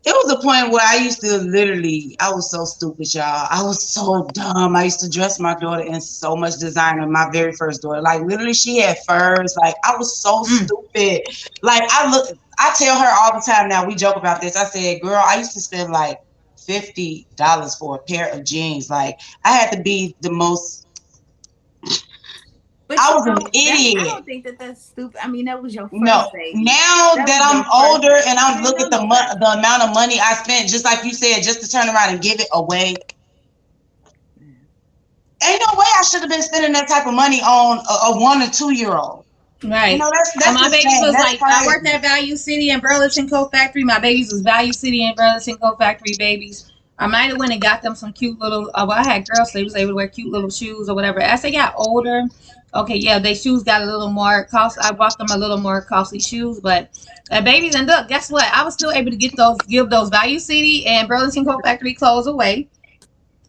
it was a point where I used to literally, I was so stupid, y'all. I was so dumb. I used to dress my daughter in so much designer, my very first daughter. Like, literally, she had furs. Like, I was so Mm. stupid. Like, I tell her all the time now, we joke about this. I said, girl, I used to spend like $50 for a pair of jeans. Like I had to be the most. But I you was an know, that's I idiot. don't think that that's stupid. I mean, that was your No, first baby. now That that was I'm your first older baby. and You I'm didn't look know at no better. the amount of money I spent, just like you said, just to turn around and give it away. Yeah. Ain't no way I should have been spending that type of money on a 1 or 2 year old. You know, Right. that's My babies insane. was That's like, I worked crazy. at Value City and Burlington Co Factory. My babies was Value City and Burlington Co Factory babies. I might have went and got them some cute little. Well, I had girls, so they was able to wear cute little shoes or whatever. As they got older, okay, yeah, they shoes got a little more cost. I bought them a little more costly shoes, but babies, and look, guess what? I was still able to give those Value City and Burlington Co Factory clothes away,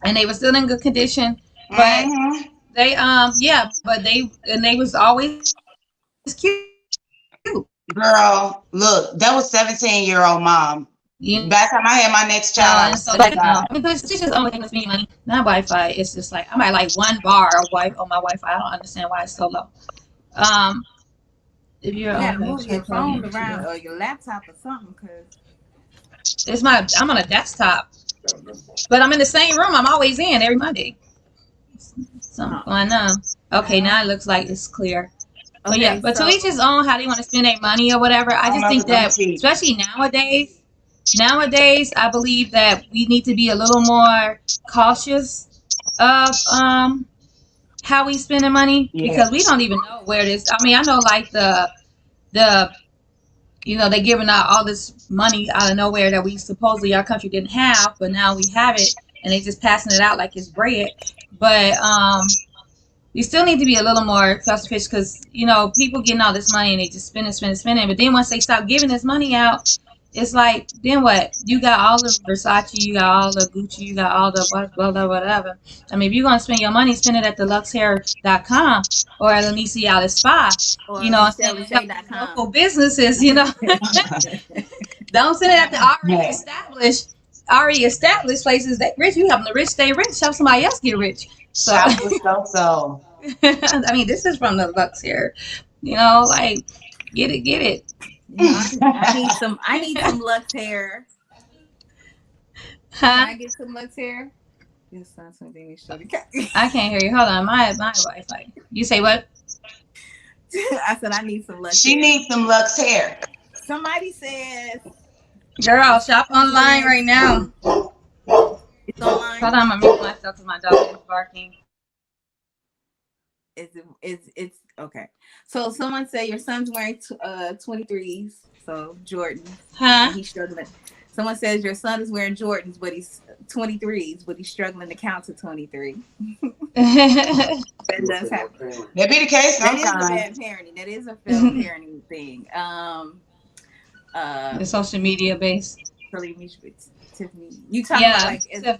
and they were still in good condition. But Hmm. they, yeah, but they was always cute. Girl, look, that was 17-year-old mom. You By the time I had my know, next and so child, I like was I 35. mean, because it's just the only thing that's spending money. Not Wi-Fi. It's just like I might like 1 bar of Wi on my Wi-Fi. I don't understand why it's so low. Um, if you're You gotta okay, move try your plugging phone into around the. or your laptop or something, cause I'm on a desktop, but I'm in the same room. I'm always in every Monday. Something oh, going on. I Okay, now don't. it looks like it's clear. But yeah, Okay, but to each so his own how they want to spend their money or whatever. I I'm just up think because I'm that, cheap. especially nowadays, I believe that we need to be a little more cautious of how we spending money because we Yes. don't even know where this. I mean, I know like the they giving out all this money out of nowhere that we supposedly our country didn't have, but now we have it, and they just passing it out like it's bread. But we still need to be a little more selfish because people getting all this money and they just spending, spending, spending. But then once they stop giving this money out, it's like then what? You got all the Versace, you got all the Gucci, you got all the blah blah blah whatever. I mean, if you're gonna spend your money, spend it at the luxhair.com or at Anicia Alice Spa. You or know what I'm saying? And help these MichelleLaShae.com. local businesses. Don't send it at the Hey, already established places that rich. You helping the rich stay rich, help somebody else get rich. So shop with so. I mean, this is from the Lux here. Like get it. I need some. I need some Lux hair. Can Huh? I get some Lux hair? This sounds something you should. I can't hear you. Hold on, my Wi-Fi. You say what? I said I need some Lux She hair. needs some Lux hair. Somebody says Girl, your shop son's online wearing. right now. It's online. Hold on, I'm mute myself because my dog is barking. It's okay. So someone said your son's wearing 23s, so Jordans, Huh? and he's struggling. Someone says your son is wearing Jordans, but he's 23s, but he's struggling to count to 23. That does happen. That be the case That is a sometimes. bad parenting. That is a failed parenting thing. The Uh, social media base. Tiffany, you talking about Yeah. like So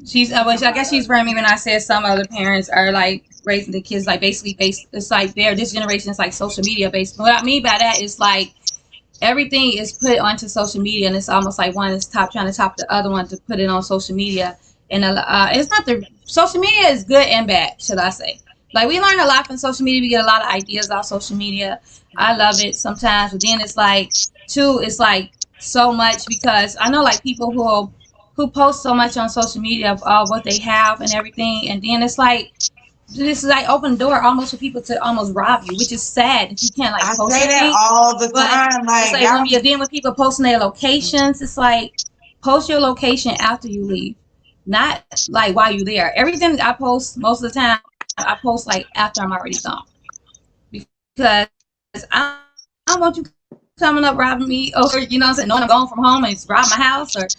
she's. she Which talking I about guess she's blaming me when I said some other parents are like raising the kids like basically based. It's like this generation is like social media based. What I mean by that is like everything is put onto social media, and it's almost like one is trying to top the other one to put it on social media. And it's not the social media is good and bad, should I say? Like we learn a lot from social media. We get a lot of ideas off social media. I love it sometimes, but then it's like too. It's like so much because I know like people who post so much on social media of all what they have and everything, and then it's like this is like open door almost for people to almost rob you, which is sad that you can't like I post say that anything. all the But time. it's Like like when y'all, you're dealing with people posting their locations, it's like post your location after you leave, not like while you're there. Everything I post most of the time, I post like after I'm already gone because I don't want you coming up robbing me or knowing I'm going from home and it's rob my house or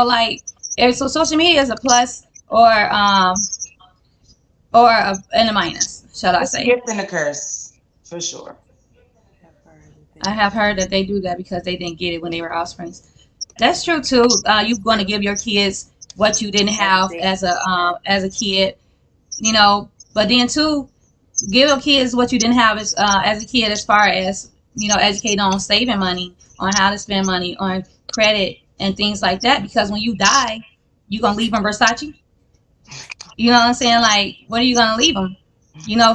like. So social media is a plus or and a minus, shall I it's a say? gift and a curse for sure. I have heard that they do that because they didn't get it when they were offsprings. That's true too. You're going to give your kids what you didn't have everything. as a kid, But then too, give your kids what you didn't have as a kid, as far as educating on saving money, on how to spend money, on credit and things like that. Because when you die, you gonna leave them Versace. You know what I'm saying? Like, what are you gonna leave them?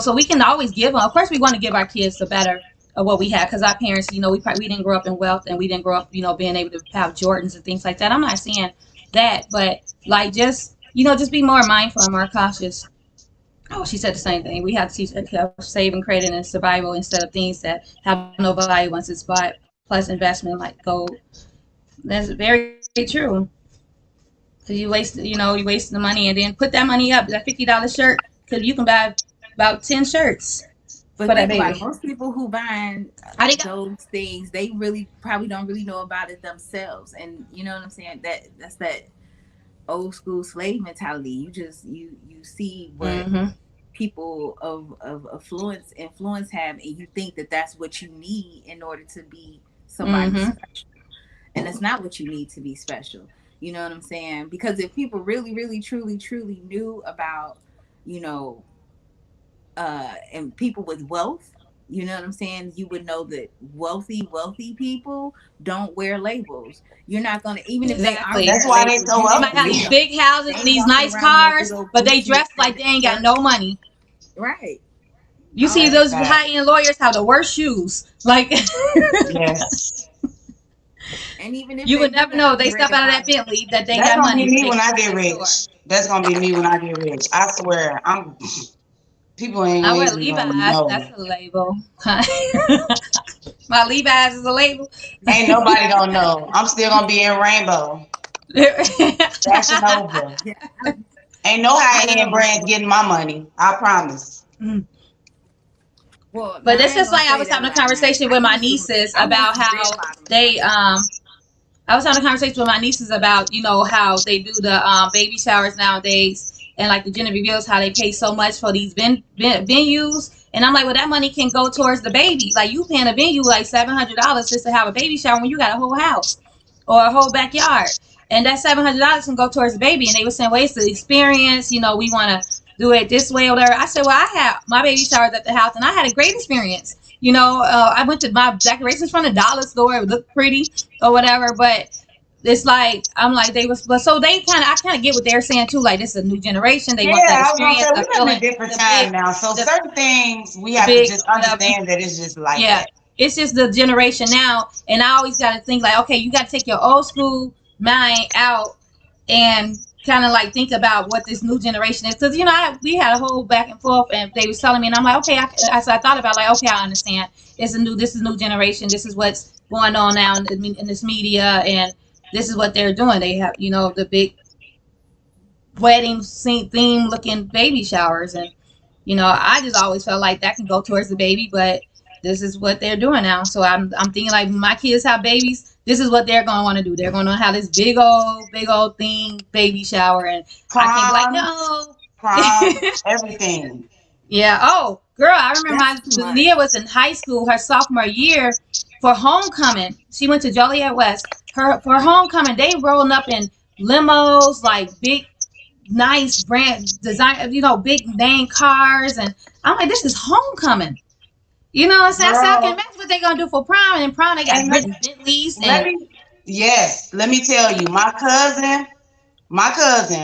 So we can always give them. Of course, we want to give our kids the better of what we had because our parents, we didn't grow up in wealth and we didn't grow up, being able to have Jordans and things like that. I'm not saying that, but like just just be more mindful and more cautious. Oh, she said the same thing. We have to teach saving, credit, and survival instead of things that have no value once it's bought. Plus investment like gold. That's very true. Cause you wasting the money and then put that money up. That $50 shirt, cause you can buy about 10 shirts for But that think about baby. it. Most people who buying I think. those things, they really probably don't really know about it themselves. And you know what I'm saying? That's that old school slave mentality. You just you see what Mm-hmm. people of influence have, and you think that that's what you need in order to be somebody Mm-hmm. special, and it's not what you need to be special. You know what I'm saying? Because if people really really truly knew about, you know, and people with wealth, you know what I'm saying, you would know that wealthy people don't wear labels. You're not gonna, even if they are Exactly. That's wearing why they labels, so you They ain't might have see these wealthy. them. big houses They and ain't these walking nice around in no cars, big old but they Gucci dress like they ain't got shirt. no money. Right. You All see, that. those That high end lawyers have the worst shoes. Like yes. And even if you they would do never got know if the they bread step and out of that polish. Bentley that they That's got gonna be money when me they when go I to get that store. rich. That's gonna be me when I get rich. I swear. People I wear even gonna Levi's. That's know. a label. My Levi's is a label. Ain't nobody gonna know. I'm still gonna be in rainbow. Fashion over. Yeah, Ain't no I high end know. brands getting my money. I promise. Well, But now it's I ain't just gonna like I say was that having a line. conversation I with my used to. nieces I wore about some how red bottoms one they time. I was having a conversation with my nieces about, how they do the baby showers nowadays, and like the gender reveals, how they pay so much for these venues. And I'm like, well, that money can go towards the baby. Like you paying a venue like $700 just to have a baby shower when you got a whole house or a whole backyard. And that $700 can go towards the baby. And they were saying, well, it's the experience. We want to do it this way or whatever. I said, well, I had my baby showers at the house and I had a great experience. I went to my decorations from the dollar store. It looked pretty or whatever. But it's like I'm like they was, but so they kind of I kind of get what they're saying too. Like this is a new generation. They Yeah, want that I was gonna say experience we of live in feeling a different the time big, now. So the certain things we the have to big just whatever. understand that it's just like Yeah, that. it's just the generation now, and I always got to think like, okay, you got to take your old school mind out and kind of like think about what this new generation is, because we had a whole back and forth, and they was telling me, and I'm like, okay, so I thought about like, okay, I understand. This is new generation. This is what's going on now in this media, and this is what they're doing. They have the big wedding scene theme looking baby showers, and I just always felt like that can go towards the baby, but this is what they're doing now. So I'm thinking like my kids have babies, this is what they're gonna want to do. They're gonna have this big old thing baby shower, and I can't be like Prom, no. prom, everything. Yeah. Oh, girl, I remember That's too when much. Nia was in high school, her sophomore year, for homecoming. She went to Joliet West. Her for homecoming, they rolling up in limos, like big nice brand design, big name cars, and I'm like, this is homecoming. You know what I'm saying? I said, I can Girl, imagine what they're gonna do for prom, and in prom they got and Bentleys let and me yes, let me tell you, my cousin,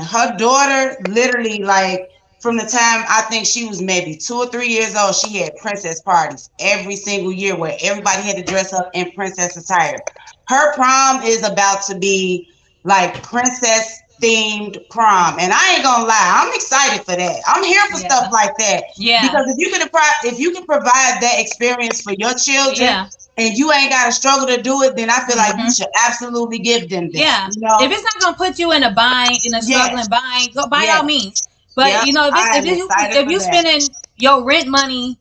her daughter, literally, like, from the time I think she was maybe 2 or 3 years old, she had princess parties every single year where everybody had to dress up in princess attire. Her prom is about to be like princess themed prom, and I ain't gonna lie, I'm excited for that. I'm here for stuff yeah, like that yeah, because if you can provide that experience for your children yeah, and you ain't got to struggle to do it, then I feel like you hmm should absolutely give them that. yeah. If it's not gonna put you in a bind, in a struggling Yes, bind, go by all yes, means. But yep. if I am you excited if for you that. spending your rent money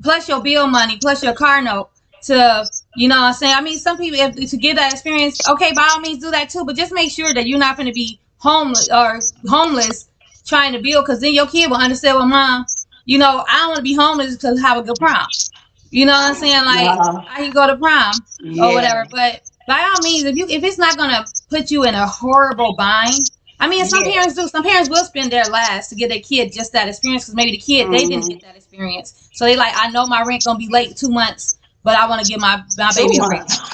plus your bill money plus your car note to what I'm saying. I mean, some people to get that experience, okay, by all means do that too, but just make sure that you're not going to be homeless trying to build, because then your kid will understand, well, mom, I don't want to be homeless to have a good prom. You know what I'm saying? Like Uh, I can go to prom or yeah, whatever. But by all means, if it's not gonna put you in a horrible bind, I mean, some yeah. parents do. Some parents will spend their last to give their kid just that experience, because maybe the kid they didn't Hmm. get that experience. So they like, I know my rent gonna be late 2 months, but I want to give my Too baby a great much. prom.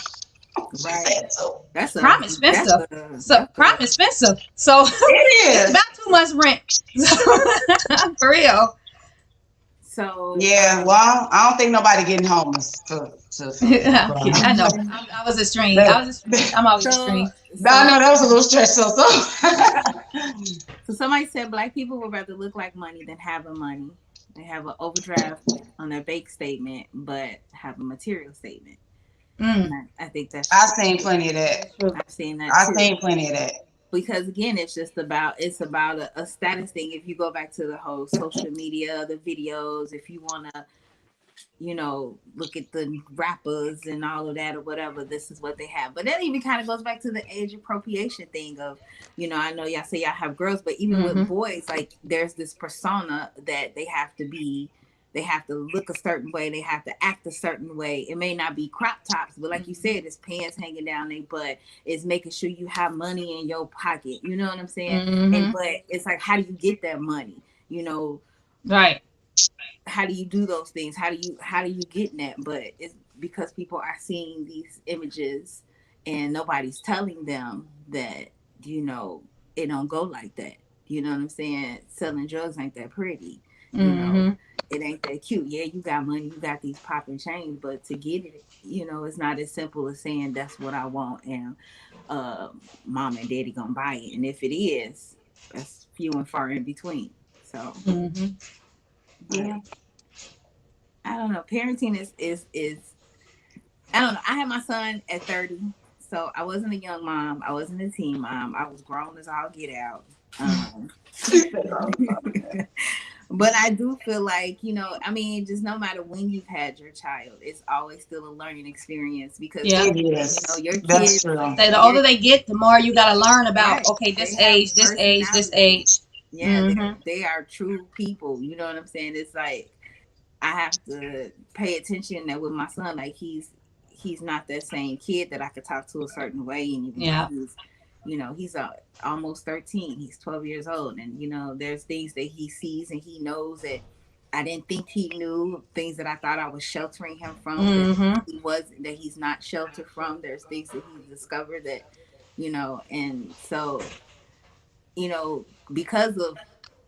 She Right. said so. That's a Prom expensive. So that's prom a expensive. So It it's is. about 2 months rent. For real. So, Yeah, well, I don't think nobody getting homeless for I'm kidding. I know. crime. I was extreme. I That, was extreme. I'm always so, extreme. I so, know that was a little stressful. So, so somebody said black people would rather look like money than having money. They have an overdraft on their bank statement, but have a material statement. And Mm, I think that's I've true. seen plenty of that. that's true. I've seen that I've too. seen plenty of that. Because again, it's about a status thing. If you go back to the whole social media, the videos, if you want to, look at the rappers and all of that or whatever, this is what they have. But that even kind of goes back to the age appropriation thing of, I know y'all say y'all have girls, but even with Mm-hmm. boys, like there's this persona that they have to look a certain way, they have to act a certain way. It may not be crop tops, but like you said, it's pants hanging down their butt. It's making sure you have money in your pocket. You know what I'm saying? And Mm-hmm. but it's like, how do you get that money? You know, Right. how do you do those things? How do you get in that? But it's because people are seeing these images and nobody's telling them that, you know, it don't go like that. You know what I'm saying? Selling drugs ain't that pretty. You know, Mm-hmm. it ain't that cute. Yeah, you got money, you got these popping chains, but to get it, it's not as simple as saying that's what I want and mom and daddy gonna buy it. And if it is, that's few and far in between. So, Mm-hmm. but Yeah. I don't know. Parenting is I don't know. I had my son at 30, so I wasn't a young mom. I wasn't a teen mom. I was grown as all get out. Um, but I do feel like, I mean, just no matter when you've had your child, it's always still a learning experience because Yeah. It is. your That's kids, true. Say the your older they get, the more you got to learn about. right, Okay, they this have age, this age, this personalities. age. Yeah, Mm-hmm. they are true people. You know what I'm saying? It's like I have to pay attention that with my son, like he's not that same kid that I could talk to a certain way, and even though Yeah. he's almost 13, he's 12 years old, and there's things that he sees and he knows that I didn't think he knew, things that I thought I was sheltering him from Mm-hmm. that he's not sheltered from. There's things that he's discovered that and so because of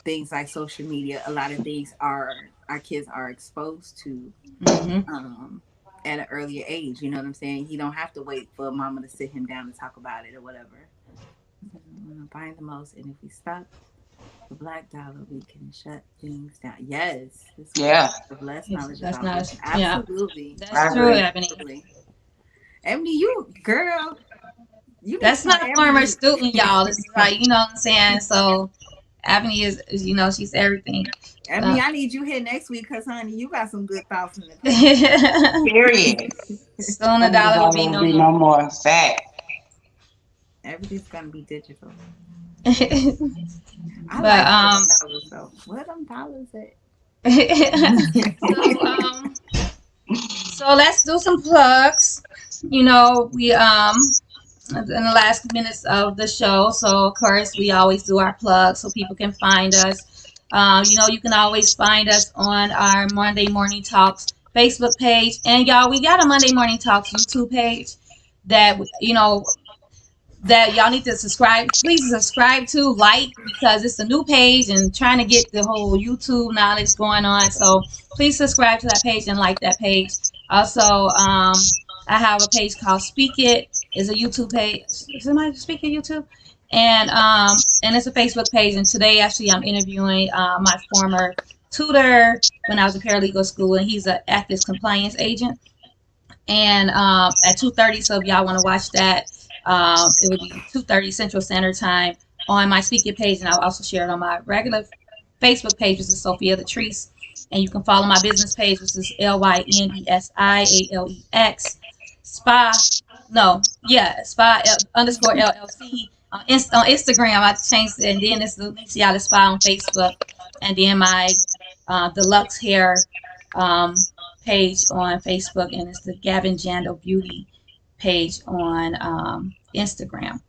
things like social media, a lot of things are our kids are exposed to Mm-hmm. um, at an earlier age. You know what I'm saying? He don't have to wait for mama to sit him down and talk about it or whatever. Buying the most, and if we stop the black dollar, we can shut things down. Yes, this world Yeah, of less It's, knowledge that's about not. this. Yeah. Absolutely, I That's true, agree. Ebony. absolutely. Ebony, you girl, you need to That's come my every former week. student, y'all. This is like, you know what I'm saying? So, Ebony is she's everything. Ebony, Uh, I need you here next week because, honey, you got some good thoughts in the paper. soon Period. the $100 dollar will be will no be no more. more. Fact. Everything's gonna be digital. I But like $1 though. Where them dollars at? so so let's do some plugs. We in the last minutes of the show. So of course we always do our plugs so people can find us. You can always find us on our Monday Morning Talks Facebook page, and y'all, we got a Monday Morning Talks YouTube page that y'all need to subscribe. Please subscribe to, like, because it's a new page and trying to get the whole YouTube knowledge going on. So please subscribe to that page and like that page. Also, I have a page called Speak It. It's a YouTube page. Somebody Speak It YouTube, and it's a Facebook page. And today, actually, I'm interviewing my former tutor when I was in paralegal school, and he's an ethics compliance agent. And at 2:30, so if y'all want to watch that, it would be 2:30 Central Standard Time on my speaking page, and I'll also share it on my regular Facebook page, which is Sophia Latrice, and you can follow my business page, which is LYNESIALEX Spa. No, yeah, Spa underscore LLC on Instagram. I changed it, and then it's Lucia Spa on Facebook, and then my deluxe hair page on Facebook, and it's the Gavin Jando Beauty page on Instagram.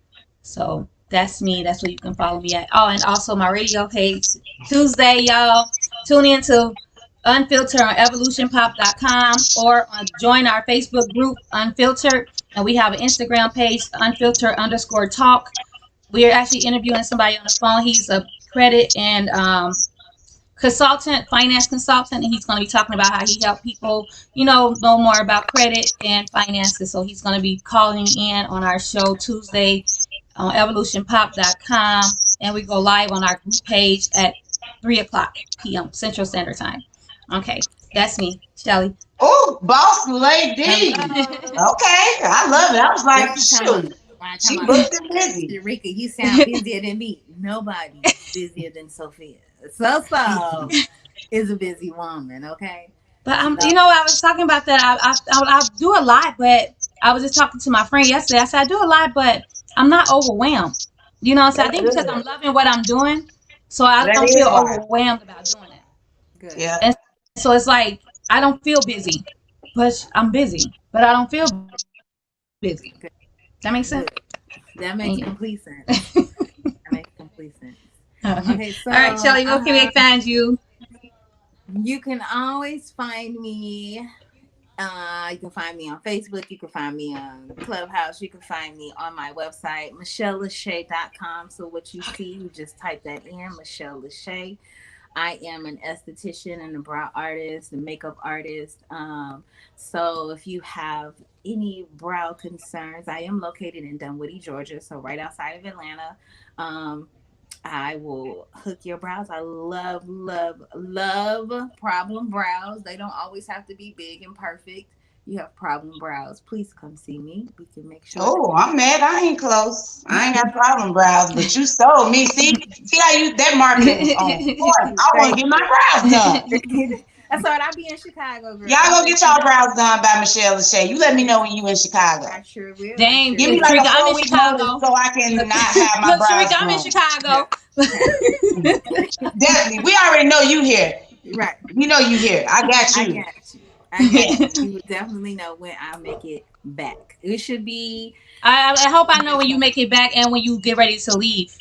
So that's me. That's where you can follow me at. Oh, and also my radio page. Tuesday, y'all, tune in to Unfiltered on evolutionpop.com or join our Facebook group, Unfiltered. And we have an Instagram page, Unfiltered underscore talk. We are actually interviewing somebody on the phone. He's a credit and consultant, finance consultant, and he's going to be talking about how he helped people, know more about credit and finances. So he's going to be calling in on our show Tuesday on evolutionpop.com, and we go live on our group page at 3 o'clock p.m. Central Standard Time. Okay, that's me, Shelly. Oh, boss lady. Hello. Okay, I love it. I was What like, you talking about? shoot, I talking she about booked and busy. Sharika, you sound busier than me. Nobody's busier than Sophia. So is a busy woman, okay? But So I was talking about that. I do a lot, but I was just talking to my friend yesterday. I said I do a lot, but I'm not overwhelmed. I That's think because I'm good. loving what I'm doing, so I That don't feel is why. overwhelmed about doing it. good, Yeah. And so it's like I don't feel busy, but I'm busy, but I don't feel busy. That makes sense. good, good. And That makes complete sense. That makes complete sense. all Okay, so right, Shelly, where can we find you? you can always find me. You can find me on Facebook. You can find me on Clubhouse. You can find me on my website, MichelleLaShae.com. So what you see, you just type that in, Michelle LaShae. I am an esthetician and a brow artist, a makeup artist. So if you have any brow concerns, I am located in Dunwoody, Georgia, so right outside of Atlanta. Um, I will hook your brows. I love, love, love problem brows. They don't always have to be big and perfect. You have problem brows, please come see me. We can make sure Oh, I'm mad. I ain't close. I ain't got problem brows, but you sold me. See how you that marketing was on point. I want to Thank get my you. brows done. That's all right. I'll be in Chicago, girl. Y'all You go let get me y'all know. brows done by Michelle LaShae. You let me know when you in I Chicago. sure will. I Dang, sure Give me will. like a Sharika, I'm in 4 week notice Chicago. so I can Look, not have my look, brows Sharika, I'm in done. Yeah. Chicago. Okay. Definitely. We already know you here. Right. We know you here. I got I you. got you. I got you. You will definitely know when I make it back. It should be I hope I know when next you month. make it back and when you get ready to leave.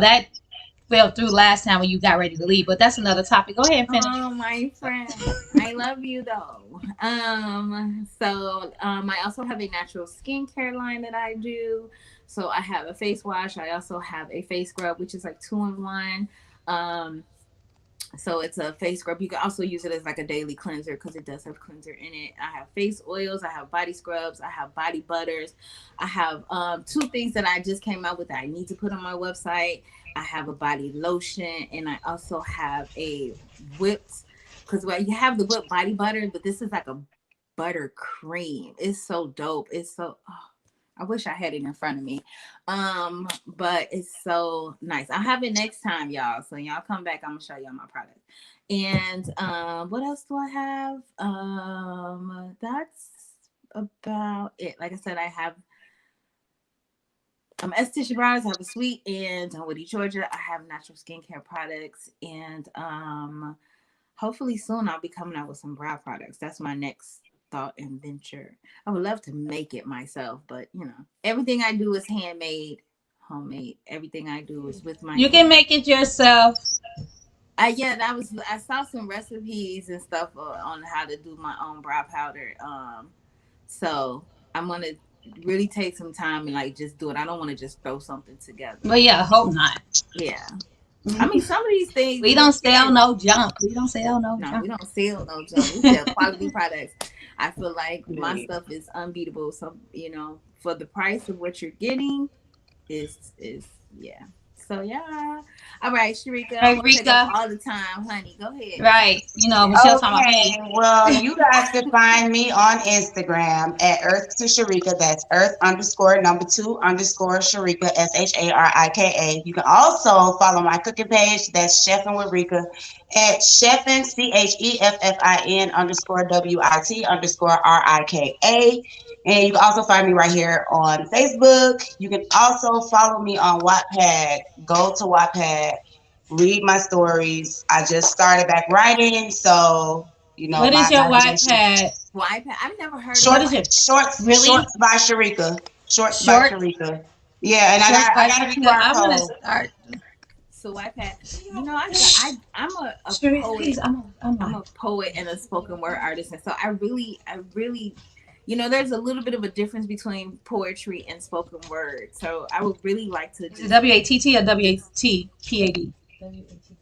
That fell through last time when you got ready to leave, but that's another topic. Go ahead and finish. Oh, my friend. I love you though. I also have a natural skincare line that I do. So I have a face wash. I also have a face scrub, which is like two in one. Um, so it's a face scrub. You can also use it as like a daily cleanser because it does have cleanser in it. I have face oils, I have body scrubs, I have body butters. I have two things that I just came out with that I need to put on my website. I have a body lotion, and I also have a whipped, because well, you have the whipped body butter, but this is like a butter cream. It's so dope. It's so I wish I had it in front of me. But it's so nice. I'll have it next time, y'all. So y'all come back, I'm gonna show y'all my product. And what else do I have? That's about it. Like I said, I have esthetician brows, I have a suite in Dunwoody, Georgia. I have natural skincare products, and hopefully soon I'll be coming out with some brow products. That's my next thought and venture. I would love to make it myself, but everything I do is handmade, homemade. Everything I do is with my You can hand. make it yourself. Yeah, I saw some recipes and stuff on how to do my own brow powder. So I'm gonna really take some time and like just do it. I don't want to just throw something together. But yeah, hope not. Yeah. I mean, some of these things We we don't sell can. no junk. We don't sell no No, we junk. don't sell no junk. We sell quality products. I feel like my stuff is unbeatable. So for the price of what you're getting, is yeah. So yeah. All right, Sharika, I don't Right, want to take up Rika. all the time, honey. Go ahead. Right. Yeah. Michelle talking about Okay, me. well, you guys can find me on Instagram at Earth to Sharika. That's Earth underscore number two underscore Sharika, Sharika. You can also follow my cooking page. That's Chefin' with Rika at Chefin, Cheffin underscore WIT underscore RIKA. And you can also find me right here on Facebook. You can also follow me on Wattpad. Go to Wattpad, read my stories. I just started back writing, so What my is your white imagination. pad? Well, I've never heard of What Shorts, is White. it? shorts Really? by Sharika. Shorts by Short Sharika. Yeah, and I shorts got I by got a Sharika. QR I'm gonna code. start. So iPad. I'm a Sharika, poet. please. I'm I'm on. a poet and a spoken word artist, and so I really, there's a little bit of a difference between poetry and spoken word. So I would really like to Is it just WATT or just WATPAD? WATT.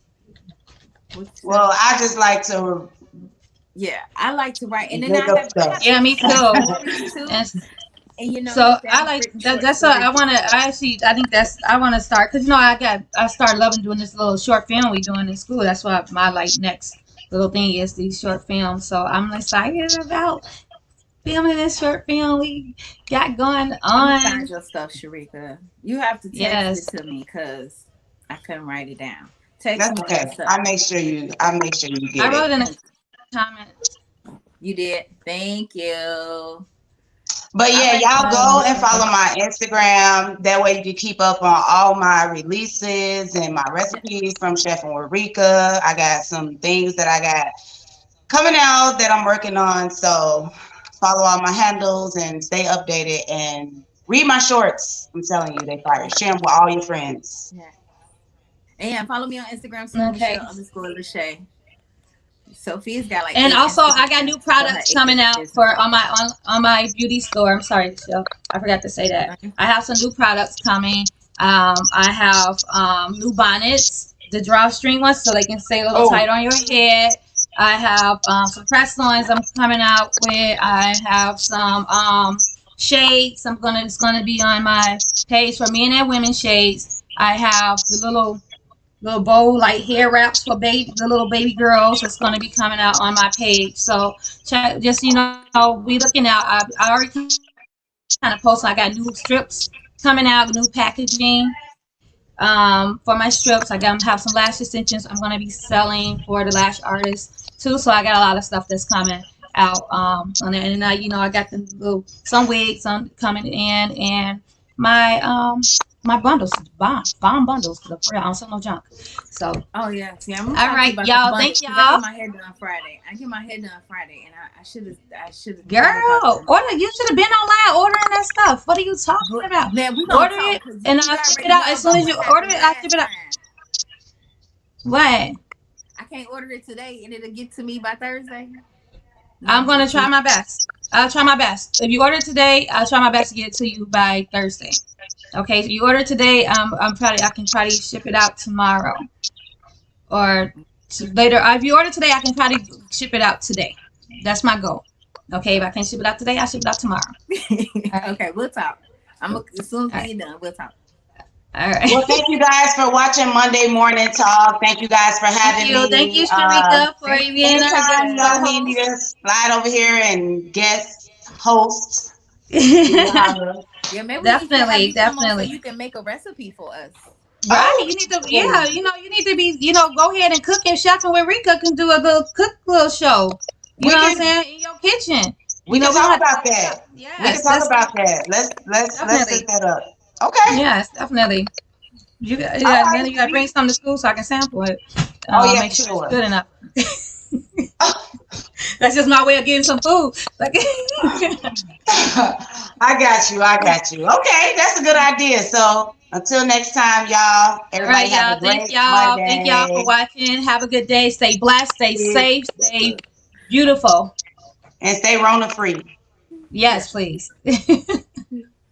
What you say? Well, I just like to Yeah, I like to write, and then make up I stuff. have Yeah, some me short too. stories too. And And you know, so instead I of like written that. short That's what stories, I want to. I actually, I think that's I want to start because I started loving doing this little short film we doing in school. That's what my like next little thing is these short films. So I'm excited about filming this short film we got going I'm gonna find on. your stuff, Sharika. You have to text it Yes, to me because I couldn't write it down. Text That's me your okay. stuff. I make sure you I get wrote it. it in the Thank comments. you. You did. Thank you. But All yeah, right, y'all Oh, go Michelle. and follow Michelle. my Instagram. That way you can keep up on all my releases and my recipes from Chef and Eureka. I got some things that I got coming out that I'm working on. So follow all my handles and stay updated and read my shorts. I'm telling you, they fire. Share them with all your friends. Yeah. And yeah, follow me on Instagram too, Okay. Michelle underscore LaShae. Sophia's got like And eight also, I got new Instagrams for her products eight coming different out for businesses. on my beauty store. I'm sorry, Michelle. I forgot to say that. I have some new products coming. I have new bonnets, the drawstring ones, so they can stay a little Oh, tight on your head. I have some press-ons I'm coming out with. I have some shades. It's gonna be on my page for men and women shades. I have the little bow like hair wraps for baby the little baby girls that's going to be coming out on my page. So check, just be looking out. I already kind of posted. I got new strips coming out, new packaging for my strips. Have some lash extensions I'm going to be selling for the lash artists too. So I got a lot of stuff that's coming out on there. And I got some wigs on coming in, and my bundles, bomb bundles for the free. I don't sell no junk. So Oh yeah, see, I'm gonna all talk to you right, about them y'all. bundles Thank because I get y'all. my hair done Friday. I get my hair done Friday, and I should have thought about Girl, that. order. You should have been online ordering that stuff. What are you talking But about? man, we gonna Order talk it because and you I'll ship it already out know as soon about as what you order happened it. I'll ship last it out. time. What? I can't order it today, and it'll get to me by Thursday. I'm No, gonna it's try too. my best. I'll try my best. If you order today, I'll try my best to get it to you by Thursday. Okay, if you order today, I can try to ship it out tomorrow or later. If you order today, I can try to ship it out today. That's my goal. Okay, if I can't ship it out today, I'll ship it out tomorrow. All right. Okay, we'll talk. As soon as All we right. get done, we'll talk. All well, right. thank you guys for watching Monday Morning Talk. Thank you guys for Thank having you. Thank me. you, Sharika, for Thank you, being our Anytime guest y'all Sharika. need me co-host. to slide over here and guest host, give me a holler. Yeah, maybe we need to have Definitely, you come on so definitely. you can make a recipe for us. Right. You need to, Oh, yeah, you need to be, go ahead and cook and chef and where Rika can do a little cook little show. You we know what I'm can saying? In your kitchen. we can We don't talk have to about set it that. up. We can Yes, talk let's about that. Let's set definitely. that up. Okay. Yes, definitely. All Then right. you gotta bring something to school so I can sample it. Oh yeah, Make for sure it's sure. good enough. That's just my way of getting some food. Like I got you. I got you. Okay, that's a good idea. So until next time, y'all. all Everybody right, have a y'all. Thank great y'all. Thank y'all for Monday. watching. Have a good day. Stay blessed, stay safe, stay beautiful. And stay Rona free. Yes, Yes. please.